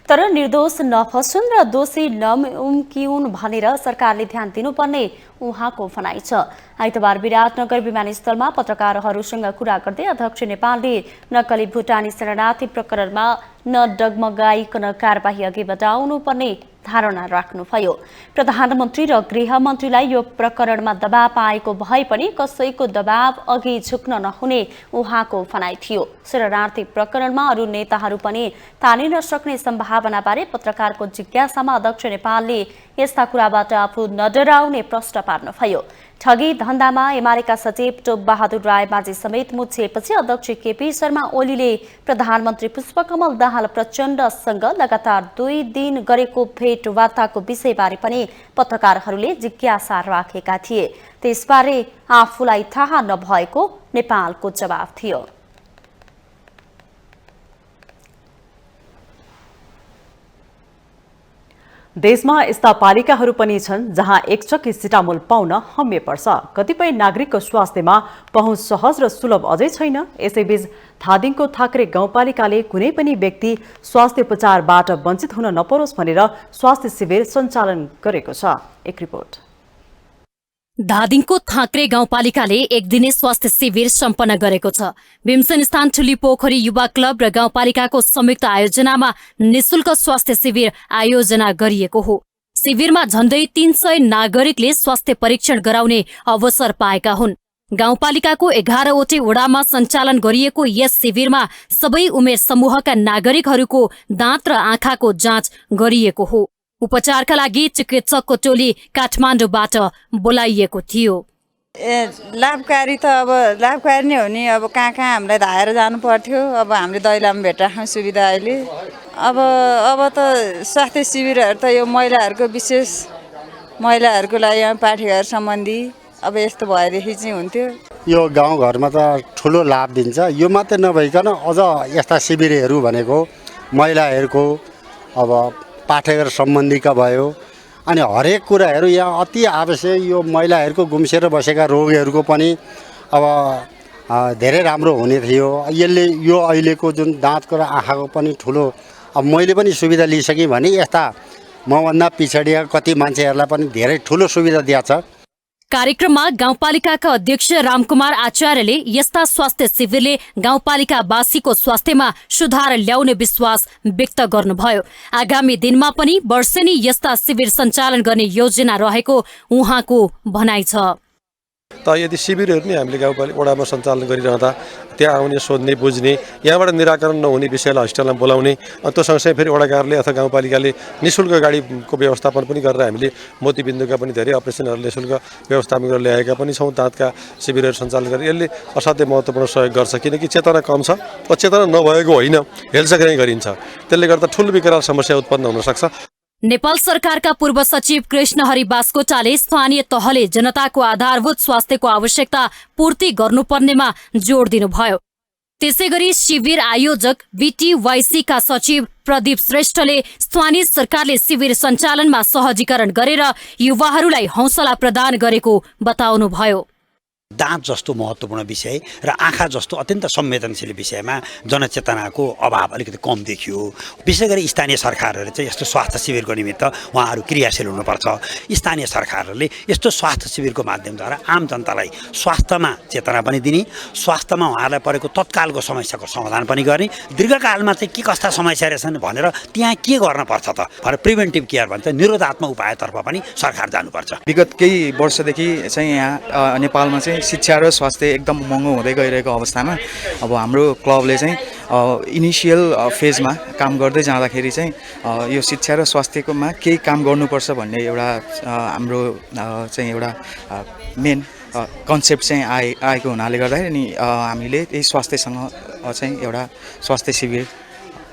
तर निर्दोष नफसुन् र दोषी नउम्किउन् भनेर सरकारले ध्यान दिनुपर्ने उहाँको भनाइ छ। आइतबार विराटनगर विमानस्थलमा पत्रकारहरूसँग कुरा गर्दै अध्यक्ष नेपालले नक्कली भुटानी शरणार्थी प्रकरणमा नडगमगाइकन कारबाही अघि बढाउनु पर्ने धारणा राख्नुभयो। प्रधानमन्त्री र गृहमन्त्रीलाई यो प्रकरणमा दबाव आएको भए पनि कसैको दबाव अघि झुक्न नहुने उहाँको भनाइ थियो। शरणार्थी प्रकरणमा अरू नेताहरू पनि तानिन सक्ने सम्भावनाबारे पत्रकारको जिज्ञासामा अध्यक्ष नेपालले यस्ता कुराबाट आफू नडराउने प्रश्न पार्नुभयो। ठगी धन्दामा एमालेका सचिव टोप बहादुर राय माझी समेत मुछिएपछि अध्यक्ष केपी शर्मा ओलीले प्रधानमन्त्री पुष्पकमल दाहाल प्रचण्डसँग लगातार 2 दिन गरेको भेटवार्ताको विषयबारे पनि पत्रकारहरूले जिज्ञासा राखेका थिए। त्यसबारे आफूलाई थाहा नभएको नेपालको जवाफ थियो। देशमा यस्ता पालिकाहरू पनि छन् जहाँ एकचक्की सिटामोल पाउन हम्मे पर्छ। कतिपय नागरिकको स्वास्थ्यमा पहुँच सहज र सुलभ अझै छैन। यसैबीच धादिङको थाक्रे गाउँपालिकाले कुनै पनि व्यक्ति स्वास्थ्य उपचारबाट वञ्चित हुन नपरोस् भनेर स्वास्थ्य शिविर सञ्चालन गरेको छ। एक रिपोर्ट। धादिङको थाक्रे गाउँपालिकाले एक दिने स्वास्थ्य शिविर सम्पन्न गरेको छ। भीमसेन स्थान ठुली पोखरी युवा क्लब र गाउँपालिकाको संयुक्त आयोजनामा निशुल्क स्वास्थ्य शिविर आयोजना गरिएको हो। शिविरमा झण्डै 300 नागरिकले स्वास्थ्य परीक्षण गराउने अवसर पाएका हुन्। गाउँपालिकाको 11वटै वडामा सञ्चालन गरिएको यस शिविरमा सबै उमेर समूहका नागरिकहरूको दाँत र आँखाको जाँच गरिएको हो। उपचारका लागि चिकित्सकको टोली काठमाडौँबाट बोलाइएको थियो। लाभकारी त अब लाभकारी नै हो नि। अब कहाँ हामीलाई धाएर जानु पर्थ्यो। अब हामीले दैलामा भेट्राख्ने सुविधा अहिले अब त स्वास्थ्य शिविरहरू त यो महिलाहरूको विशेष महिलाहरूको लागि पाठेघर सम्बन्धी अब यस्तो भएदेखि चाहिँ हुन्थ्यो। यो गाउँघरमा त ठुलो लाभ दिन्छ। यो मात्रै नभइकन अझ यस्ता शिविरहरू भनेको महिलाहरूको अब पाठ्यक्रम सम्बन्धीका भयो अनि हरेक कुराहरू यहाँ अति आवश्यक यो महिलाहरूको गुम्सेर बसेका रोगीहरूको पनि अब धेरै राम्रो हुने थियो। यसले यो अहिलेको जुन दाँतको र आँखाको पनि ठुलो अब मैले पनि सुविधा लिइसकेँ भने यस्ता मभन्दा पिछडिएका कति मान्छेहरूलाई पनि धेरै ठुलो सुविधा दिएको छ। कार्यक्रममा गाउँपालिकाका अध्यक्ष रामकुमार आचार्यले यस्ता स्वास्थ्य शिविरले गाउँपालिकावासीको स्वास्थ्यमा सुधार ल्याउने विश्वास व्यक्त गर्नुभयो। आगामी दिनमा पनि वर्षेनी यस्ता शिविर सञ्चालन गर्ने योजना रहेको उहाँको भनाइ छ। त यदि शिविरहरू नै हामीले गाउँपालिका वडामा सञ्चालन गरिरहँदा त्यहाँ आउने सोध्ने बुझ्ने यहाँबाट निराकरण नहुने विषयलाई हस्पिटलमा बोलाउने अनि त्यो सँगसँगै फेरि वडा कार्यालय अथवा गाउँपालिकाले निःशुल्क गाडीको व्यवस्थापन पनि गरेर हामीले मोतीबिन्दुका पनि धेरै अपरेसनहरू निःशुल्क व्यवस्थापन गरेर ल्याएका पनि छौँ। दाँतका शिविरहरू सञ्चालन गरेर यसले असाध्यै महत्त्वपूर्ण सहयोग गर्छ किनकि चेतना कम छ र चेतना नभएको होइन हेलचक्राइ गरिन्छ। त्यसले गर्दा ठुलो विकराल समस्या उत्पन्न हुन सक्छ। नेपाल सरकारका पूर्व सचिव कृष्णहरि बास्कोटाले स्थानीय तहले जनताको आधारभूत स्वास्थ्यको आवश्यकता पूर्ति गर्नुपर्नेमा जोड दिनुभयो। त्यसैगरी शिविर आयोजक बीटीवाईसीका सचिव प्रदीप श्रेष्ठले स्थानीय सरकारले शिविर सञ्चालनमा सहजीकरण गरेर युवाहरूलाई हौसला प्रदान गरेको बताउनुभयो। दाँत जस्तो महत्त्वपूर्ण विषय र आँखा जस्तो अत्यन्त संवेदनशील विषयमा जनचेतनाको अभाव अलिकति कम देखियो। विशेष गरी स्थानीय सरकारहरूले चाहिँ यस्तो स्वास्थ्य शिविरको निमित्त उहाँहरू क्रियाशील हुनुपर्छ। स्थानीय सरकारहरूले यस्तो स्वास्थ्य शिविरको माध्यमद्वारा आम जनतालाई स्वास्थ्यमा चेतना पनि दिने, स्वास्थ्यमा उहाँहरूलाई परेको तत्कालको समस्याको समाधान पनि गर्ने, दीर्घकालमा चाहिँ के कस्ता समस्या रहेछन् भनेर त्यहाँ के गर्नुपर्छ त भनेर प्रिभेन्टिभ केयर भन्छ निरोधात्मक उपायतर्फ पनि सरकार जानुपर्छ। विगत केही वर्षदेखि चाहिँ यहाँ नेपालमा चाहिँ शिक्षा र स्वास्थ्य एकदम महँगो हुँदै गइरहेको अवस्थामा अब हाम्रो क्लबले चाहिँ इनिसियल फेजमा काम गर्दै जाँदाखेरि चाहिँ यो शिक्षा र स्वास्थ्यकोमा केही काम गर्नुपर्छ भन्ने एउटा हाम्रो चाहिँ एउटा मेन कन्सेप्ट चाहिँ आएको हुनाले गर्दाखेरि नि हामीले यही स्वास्थ्यसँग चाहिँ एउटा स्वास्थ्य शिविर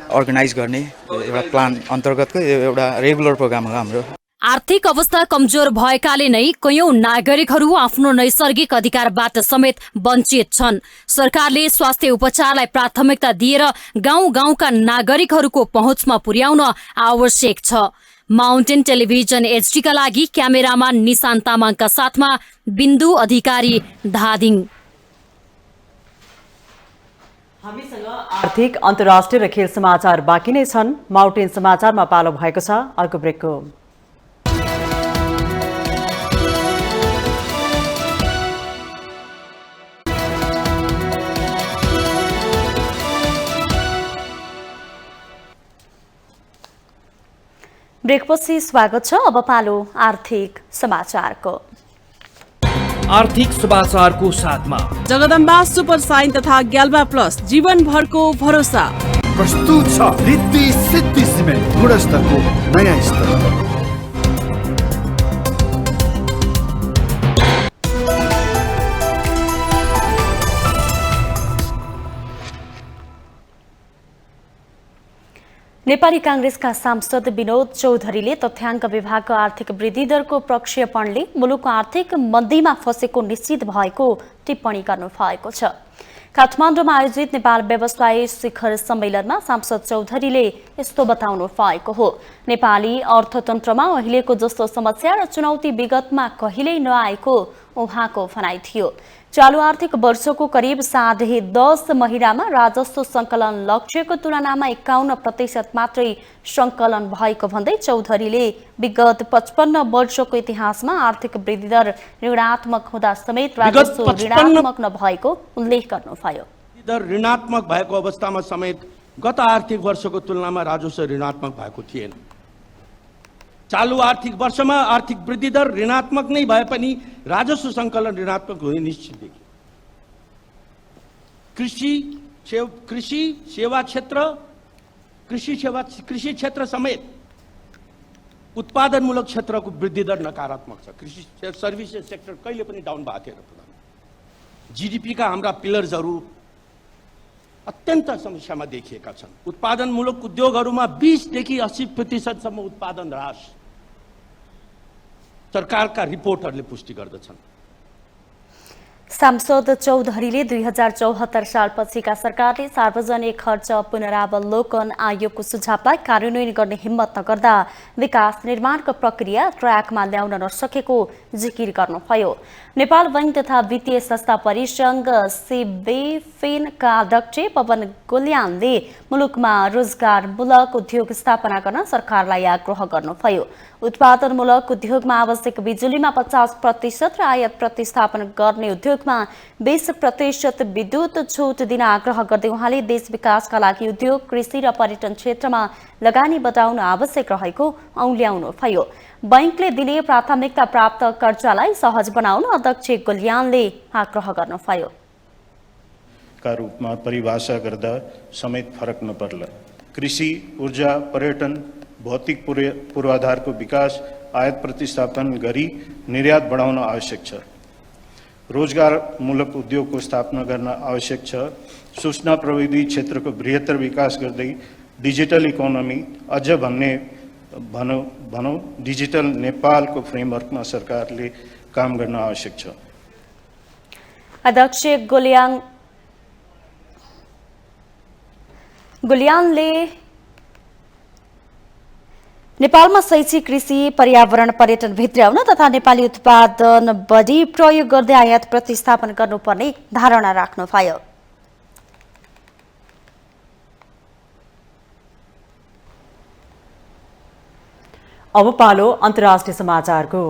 अर्गनाइज गर्ने एउटा प्लान अन्तर्गतको एउटा रेगुलर प्रोग्राम हो हाम्रो। आर्थिक अवस्था कमजोर भएकाले नै कयौं नागरिकहरू आफ्नो नैसर्गिक अधिकारबाट समेत वञ्चित छन्। सरकारले स्वास्थ्य उपचारलाई प्राथमिकता दिएर गाउँ-गाउँका नागरिकहरूको पहुँचमा पुर्याउन आवश्यक छ। माउन्टेन टेलिभिजन एचडीका लागि क्यामेराम्यान निशान तामाङका साथमा बिन्दु अधिकारी धादिङ। हामीसँग आर्थिक अन्तर्राष्ट्रिय र खेल समाचार बाँकी नै छन्। माउन्टेन समाचारमा पालो भएको छ अर्को ब्रेकको। ब्रेकपछि स्वागत छ। अब पालो आर्थिक समाचारको। आर्थिक समाचारको साथमा जगदम्बा सुपर साइन तथा ग्याल्बा प्लस जीवनभरको भरोसा प्रस्तुत छ। रिद्धि सिद्धि सिमेन्ट गुणस्तरको नयाँ स्तर। नेपाली कांग्रेसका सांसद विनोद चौधरीले तथ्याङ्क विभागको आर्थिक वृद्धि दरको प्रक्षेपणले मुलुकको आर्थिक मन्दीमा फसेको निश्चित भएको टिप्पणी गर्नुभएको छ। काठमाडौँमा आयोजित नेपाल व्यवसायी शिखर सम्मेलनमा सांसद चौधरीले यस्तो बताउनु भएको हो। नेपाली अर्थतन्त्रमा अहिलेको जस्तो समस्या र चुनौती विगतमा कहिल्यै नआएको उहाँको भनाइ थियो। चालू आर्थिक वर्षको करिब 10.5 महिनामा राजस्व संकलन लक्ष्यको तुलनामा 51% मात्रै संकलन भएको भन्दै चौधरीले विगत 55 वर्षको इतिहासमा आर्थिक वृद्धि दर ऋणात्मक हुँदा समेत राजस्व ऋणात्मक नभएको उल्लेख गर्नुभयो। दर ऋणात्मक भएको अवस्थामा समेत गत आर्थिक वर्षको तुलनामा राजस्व ऋणात्मक भएको थिएन। चालू आर्थिक वर्षमा आर्थिक वृद्धि दर ऋणात्मक नै भए पनि राजस्व संकलन ऋणात्मक हुने निश्चित देखियो। कृषि क्षेत्र समेत उत्पादनमूलक क्षेत्रको वृद्धि दर नकारात्मक छ। कृषि सर्भिसेस सेक्टर कहिले पनि डाउन भएको थिएन। जीडीपीका हाम्रा पिलर्सहरू अत्यन्त समस्यामा देखिएका छन्। उत्पादनमूलक उद्योगहरूमा 20 देखि 80% उत्पादन ह्रास सरकारका रिपोर्टहरूले पुष्टि गर्दछन्। सांसद चौधरीले 2074 सालपछिका सरकारले सार्वजनिक खर्च पुनरावलोकन आयोगको सुझावलाई कार्यान्वयन गर्ने हिम्मत नगर्दा विकास निर्माणको प्रक्रिया ट्र्याकमा ल्याउन नसकेको जिकिर गर्नुभयो। नेपाल बैंक तथा वित्तीय संस्था परिसंघ सिबेफिनका अध्यक्ष पवन गोल्यानले मुलुकमा रोजगारमूलक उद्योग स्थापना गर्न सरकारलाई आग्रह गर्नुभयो। उत्पादनमूलक उद्योगमा आवश्यक बिजुलीमा 50% र आयात प्रतिस्थापन गर्ने उद्योगमा 20% विद्युत छुट दिन आग्रह गर्दै उहाँले देश विकासका लागि उद्योग, कृषि र पर्यटन क्षेत्रमा लगानी बढाउन आवश्यक रहेको औल्याउनुभयो। बैंकले दिने प्राथमिकता प्राप्त कर्जालाई सहज बनाउन अध्यक्ष गोल्यानले आग्रह गर्नुभयो। का रूपमा परिभाषा गर्दा समेत फरक नपर्ला। कृषि, ऊर्जा, पर्यटन, भौतिक पूर्वाधारको विकास, आयात प्रतिस्थापन गरी निर्यात बढाउन आवश्यक छ। रोजगारमूलक उद्योगको स्थापना गर्न आवश्यक छ। सूचना प्रविधि क्षेत्रको बृहत्तर विकास गर्दै डिजिटल इकोनोमी अझ भनौँ डिजिटल नेपालको फ्रेमवर्कमा सरकारले काम गर्न आवश्यक छ। अध्यक्ष गोल्यानले नेपालमा शैक्षिक, कृषि, पर्यावरण, पर्यटन भित्र्याउन तथा नेपाली उत्पादन बढी प्रयोग गर्दै आयात प्रतिस्थापन गर्नुपर्ने धारणा राख्नुभयो। अब पालो अन्तर्राष्ट्रिय समाचारको।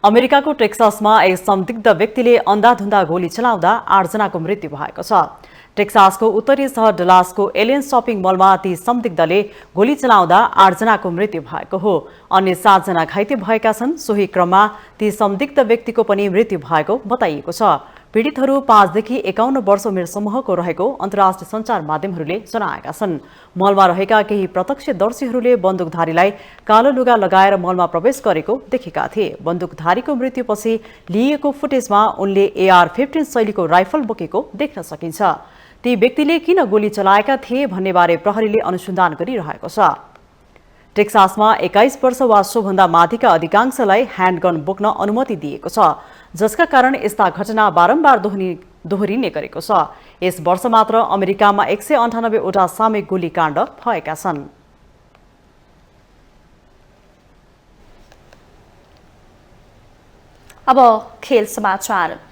अमेरिकाको टेक्सासमा एक संदिग्ध व्यक्तिले अन्धाधुन्दा गोली चलाउँदा 8 जनाको मृत्यु भएको छ। टेक्सासको उत्तरी सहर डलासको एलियन शपिङ मलमा ती संदिग्धले गोली चलाउँदा 8 जनाको मृत्यु भएको हो। अन्य 7 जना घाइते भएका छन्। सोही क्रममा ती संदिग्ध व्यक्तिको पनि मृत्यु भएको बताइएको छ। पीडितहरू 5 देखि 51 वर्ष उमेर समूहको रहेको अन्तर्राष्ट्रिय सञ्चार माध्यमहरूले जनाएका छन्। मलमा रहेका केही प्रत्यक्षदर्शीहरूले बन्दुकधारीलाई कालो लुगा लगाएर मलमा प्रवेश गरेको देखेका थिए। बन्दुकधारीको मृत्युपछि लिइएको फुटेजमा उनले AR-15 शैलीको राइफल बोकेको देख्न सकिन्छ। ती व्यक्तिले किन गोली चलाएका थिए भन्नेबारे प्रहरीले अनुसन्धान गरिरहेको छ। टेक्सासमा 21 वर्ष वा सोभन्दा माथिका अधिकांशलाई ह्यान्डगन बोक्न अनुमति दिएको छ, जसका कारण यस्ता घटना बारम्बार दोहोरिने गरेको छ। यस वर्ष मात्र अमेरिकामा 198 वटा सामूहिक गोलीकाण्ड भएका छन्। अब खेल समाचार।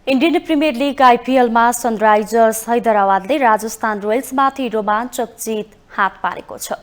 इन्डियन प्रिमियर लीग आइपिएलमा सनराइजर्स हैदराबादले राजस्थान रोयल्समाथि रोमाञ्चक जित हात पारेको छ।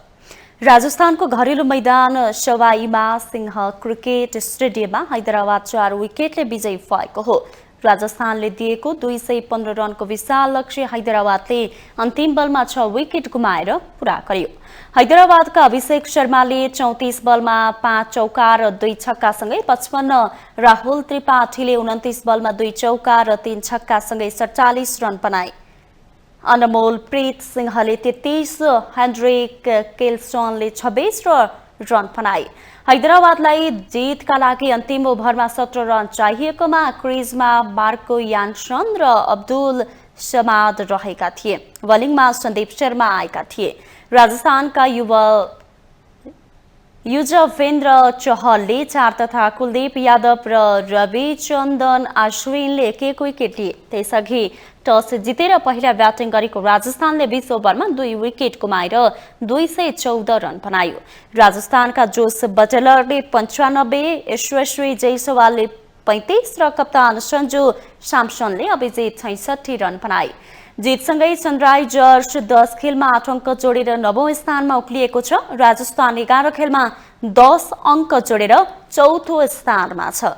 राजस्थानको घरेलु मैदान सवाईमा सिंह क्रिकेट स्टेडियममा हैदराबाद 4 विकेटले विजयी भएको हो। राजस्थानले दिएको 215 रनको विशाल लक्ष्य हैदराबादले अन्तिम बलमा 6 विकेट गुमाएर पूरा गर्यो। हैदराबादका अभिषेक शर्माले 34 बलमा 5 चौका र 2 छक्कासँगै 55, राहुल त्रिपाठीले 29 बलमा 2 चौका र 3 छक्कासँगै 47 रन बनाए। अनमोल प्रीत सिंहले 33, हेनरिक केल्सनले 26 रन बनाए। हैदराबादलाई जितका लागि अन्तिम ओभरमा 17 रन चाहिएकोमा क्रिजमा मार्को यान्सन र अब्दुल समाद रहेका थिए। बलिङमा सन्दीप शर्मा आएका थिए। राजस्थानका युजवेन्द्र चहलले 4 तथा कुलदीप यादव र रविचन्द्रन अश्विनले 1 विकेट लिए। त्यसअघि टस जितेर पहिला ब्याटिङ गरेको राजस्थानले 20 ओभरमा 2 विकेट गुमाएर 214 रन बनायो। राजस्थानका जोस बटलरले 95, यशस्वी जयसवालले 35 र कप्तान सञ्जु सैमसनले अभिजित 66 रन बनाए। जितसँगै सनराइजर्स 10 खेलमा 8 अङ्क जोडेर 9औं स्थानमा उक्लिएको छ। राजस्थान 11 खेलमा 10 अङ्क जोडेर 4थो स्थानमा छ।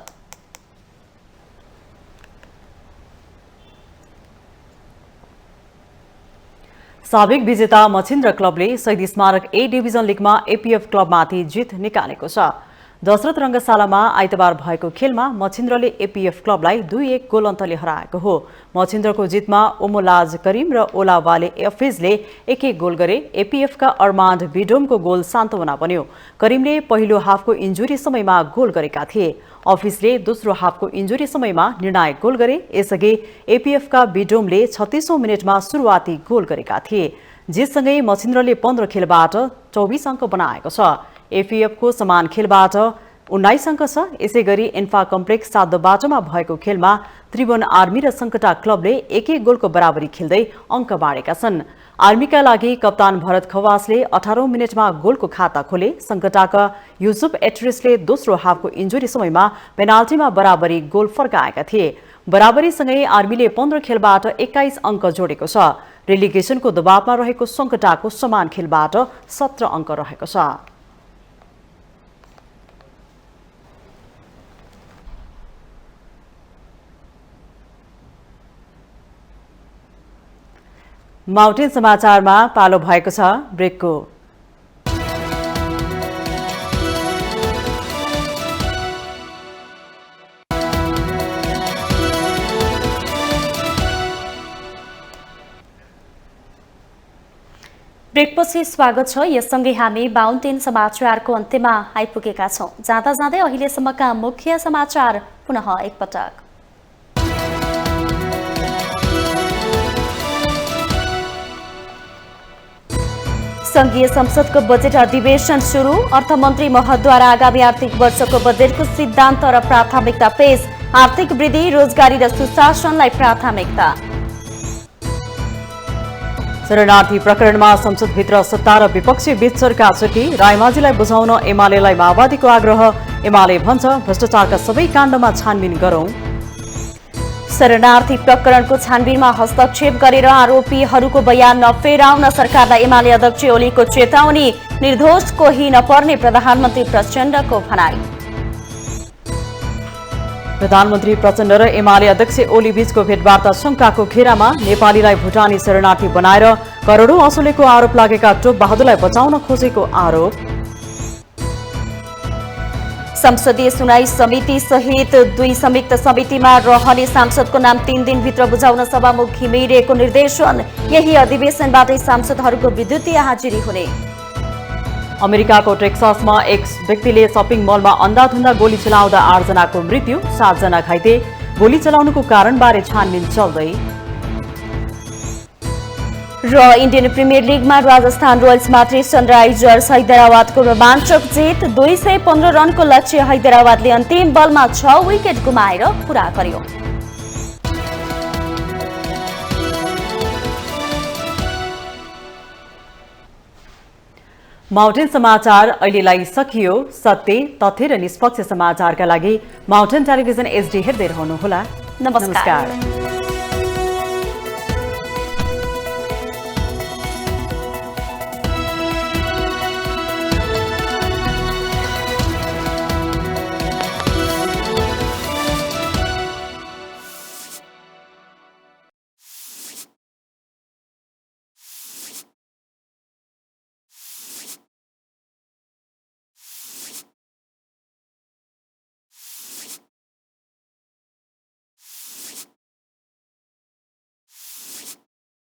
साबिक विजेता मछिन्द्र क्लबले शहीद स्मारक ए डिभिजन लिगमा एपीएफ क्लबमाथि जित निकालेको छ। दशरथ रङ्गशालामा आइतबार भएको खेलमा मछिन्द्रले एपीएफ क्लबलाई 2-1 गोल अन्तले हराएको हो। मछिन्द्रको जितमा ओमोलाज करिम र ओलावाले एफिजले 1-1 गोल गरे। एपीएफका अरमान्ड बिडोमको गोल सान्तवना बन्यो। करिमले पहिलो हाफको इन्जुरी समयमा गोल गरेका थिए। अफिसले दोस्रो हाफको इन्जुरी समयमा निर्णायक गोल गरे। यसअघि एपीएफका बिडोमले 36औं मिनेटमा सुरुवाती गोल गरेका थिए। जितसँगै मछिन्द्रले 15 खेलबाट 24 अङ्क बनाएको छ। एपीएफको समान खेलबाट 19 अङ्क छ। यसैगरी इन्फा कम्प्लेक्स 7-2 भएको खेलमा त्रिभुवन आर्मी र सङ्कटा क्लबले एक गोलको बराबरी खेल्दै अङ्क बाँडेका छन्। आर्मीका लागि कप्तान भरत खवासले 18औं मिनेटमा गोलको खाता खोले। सङ्कटाका युसुफ एट्रिसले दोस्रो हाफको इन्जुरी समयमा पेनाल्टीमा बराबरी गोल फर्काएका थिए। बराबरीसँगै आर्मीले 15 खेलबाट 21 अङ्क जोडेको छ। रेलिगेसनको दबावमा रहेको सङ्कटाको समान खेलबाट 17 अङ्क रहेको छ। माउन्टेन समाचारमा पालो भएको छ ब्रेकको। ब्रेकपछि स्वागत छ। यससँगै हामी माउन्टेन समाचारको अन्त्यमा आइपुगेका छौं। जाँदा जाँदै अहिलेसम्मका मुख्य समाचार पुनः एकपटक। संघीय संसदको बजेट अधिवेशन सुरु। अर्थमन्त्री महतद्वारा आगामी आर्थिक वर्षको बजेटको सिद्धान्त र प्राथमिकता पेश। आर्थिक वृद्धि, रोजगारी र सुशासनलाई प्राथमिकता। शरणार्थी प्रकरणमा संसदभित्र सत्ता र विपक्षी बीच चर्काचर्की। रायमाझीलाई बुझाउन एमालेलाई माओवादीको आग्रह। एमाले भन्छ भ्रष्टाचारका सबै काण्डमा छानबिन गरौं। शरणार्थी प्रकरणको छानबिनमा हस्तक्षेप गरेर आरोपीहरूको बयान नफेराउन सरकारलाई एमाले अध्यक्ष ओलीको चेतावनी। निर्दोष कोही नपर्ने प्रधानमन्त्री प्रचण्डको भनाई। प्रधानमन्त्री प्रचण्ड र एमाले अध्यक्ष ओली बीचको भेटवार्ता शंकाको घेरामा। नेपालीलाई भुटानी शरणार्थी बनाएर करोडौं असुलेको आरोप लागेका टोप बहादुरलाई बचाउन खोजेको आरोप। संसदीय सुनाई समिति सहित 2 संयुक्त समितिमा रहने सांसदको नाम 3 दिनभित्र बुझाउन सभामुख घिमिरेको निर्देशन। यही अधिवेशनबाटै सांसदहरूको विद्युतीय हाजिरी हुने। अमेरिकाको टेक्सासमा एक व्यक्तिले शपिङ मलमा अन्धाधुन्दा गोली चलाउँदा 8 जनाको मृत्यु, 7 जना घाइते। गोली चलाउनुको कारणबारे छानबिन चल्दै। र इन्डियन प्रिमियर लिगमा राजस्थान रोयल्समाथि सनराइजर्स हैदराबादको रोमाञ्चक जित। 215 रनको लक्ष्य हैदराबादले अन्तिम बलमा 6 विकेट गुमाएर पूरा गर्यो। माउन्टेन समाचार अहिलेलाई सकियो। सत्य, तथ्य र निष्पक्ष समाचारका लागि माउन्टेन टेलिभिजन HD हेर्दै रहनुहोला। नमस्कार।